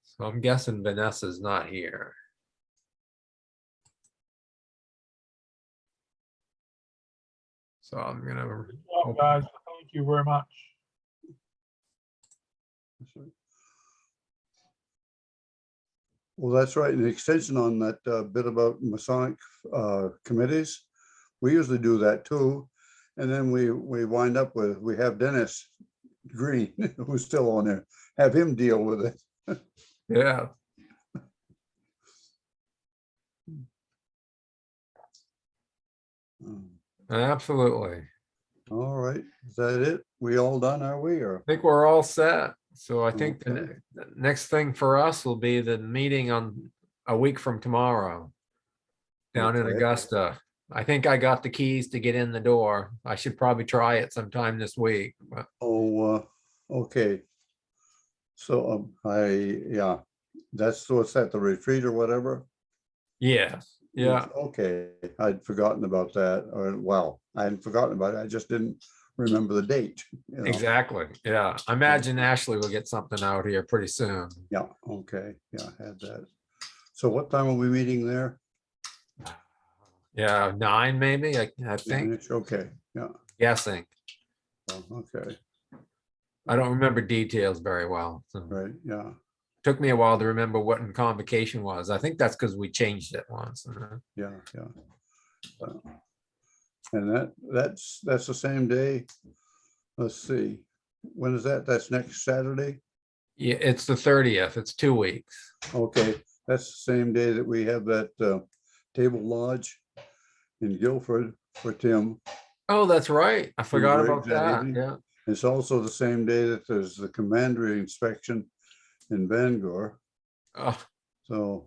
So I'm guessing Vanessa's not here. So I'm gonna. Well, guys, thank you very much. Well, that's right. An extension on that bit about Masonic committees. We usually do that too. And then we wind up we have Dennis Green, who's still on there, have him deal with it. Yeah. Absolutely. All right. Is that it? We all done, are we? Or I think we're all set. So I think Okay. the next thing for us will be the meeting on a week from tomorrow down in Okay. Augusta. I think I got the keys to get in the door. I should probably try it sometime this week. But okay. So that's what's at the retreat or whatever. yes. Yeah, Okay, I'd forgotten about that, or well, I hadn't forgotten about it, I just didn't remember the date. You know? exactly. Yeah, I imagine Ashley will get something out here pretty soon. Yeah, okay, yeah, I had that. So what time are we meeting there? Yeah, 9 maybe, I think, Nine-ish? Okay, yeah, guessing. okay, I don't remember details very well. So right, yeah. took me a while to remember what convocation was. I think that's because we changed it once. Yeah, yeah. And that's the same day. Let's see, when is that? That's next Saturday? Yeah, it's the 30th. It's 2 weeks. Okay, that's the same day that we have that table lodge in Guilford for Tim. Oh, that's right. I forgot about Briggs that that. evening. Yeah. It's also the same day that there's the commandery inspection in Bangor. Oh, So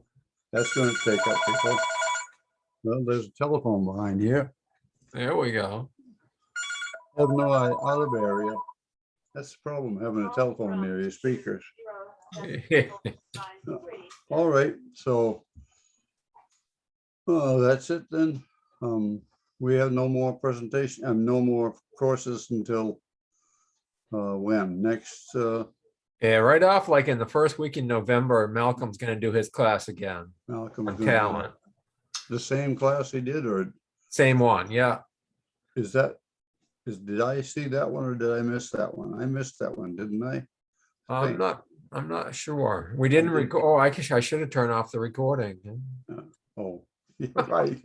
that's going to take up people. Well, there's a telephone behind here. there we go. Have no other area. That's the problem, having a telephone near your speakers. All right, so that's it then. We have no more presentation and no more courses until when? Next, Yeah, right off like in the first week in November, Malcolm's going to do his class again Malcolm, on talent. the same class he did, or Same one. Yeah. did I see that one or did I miss that one? I missed that one, didn't I? I'm not sure. We didn't did. record. Oh, I should have turned off the recording. Oh, you're right.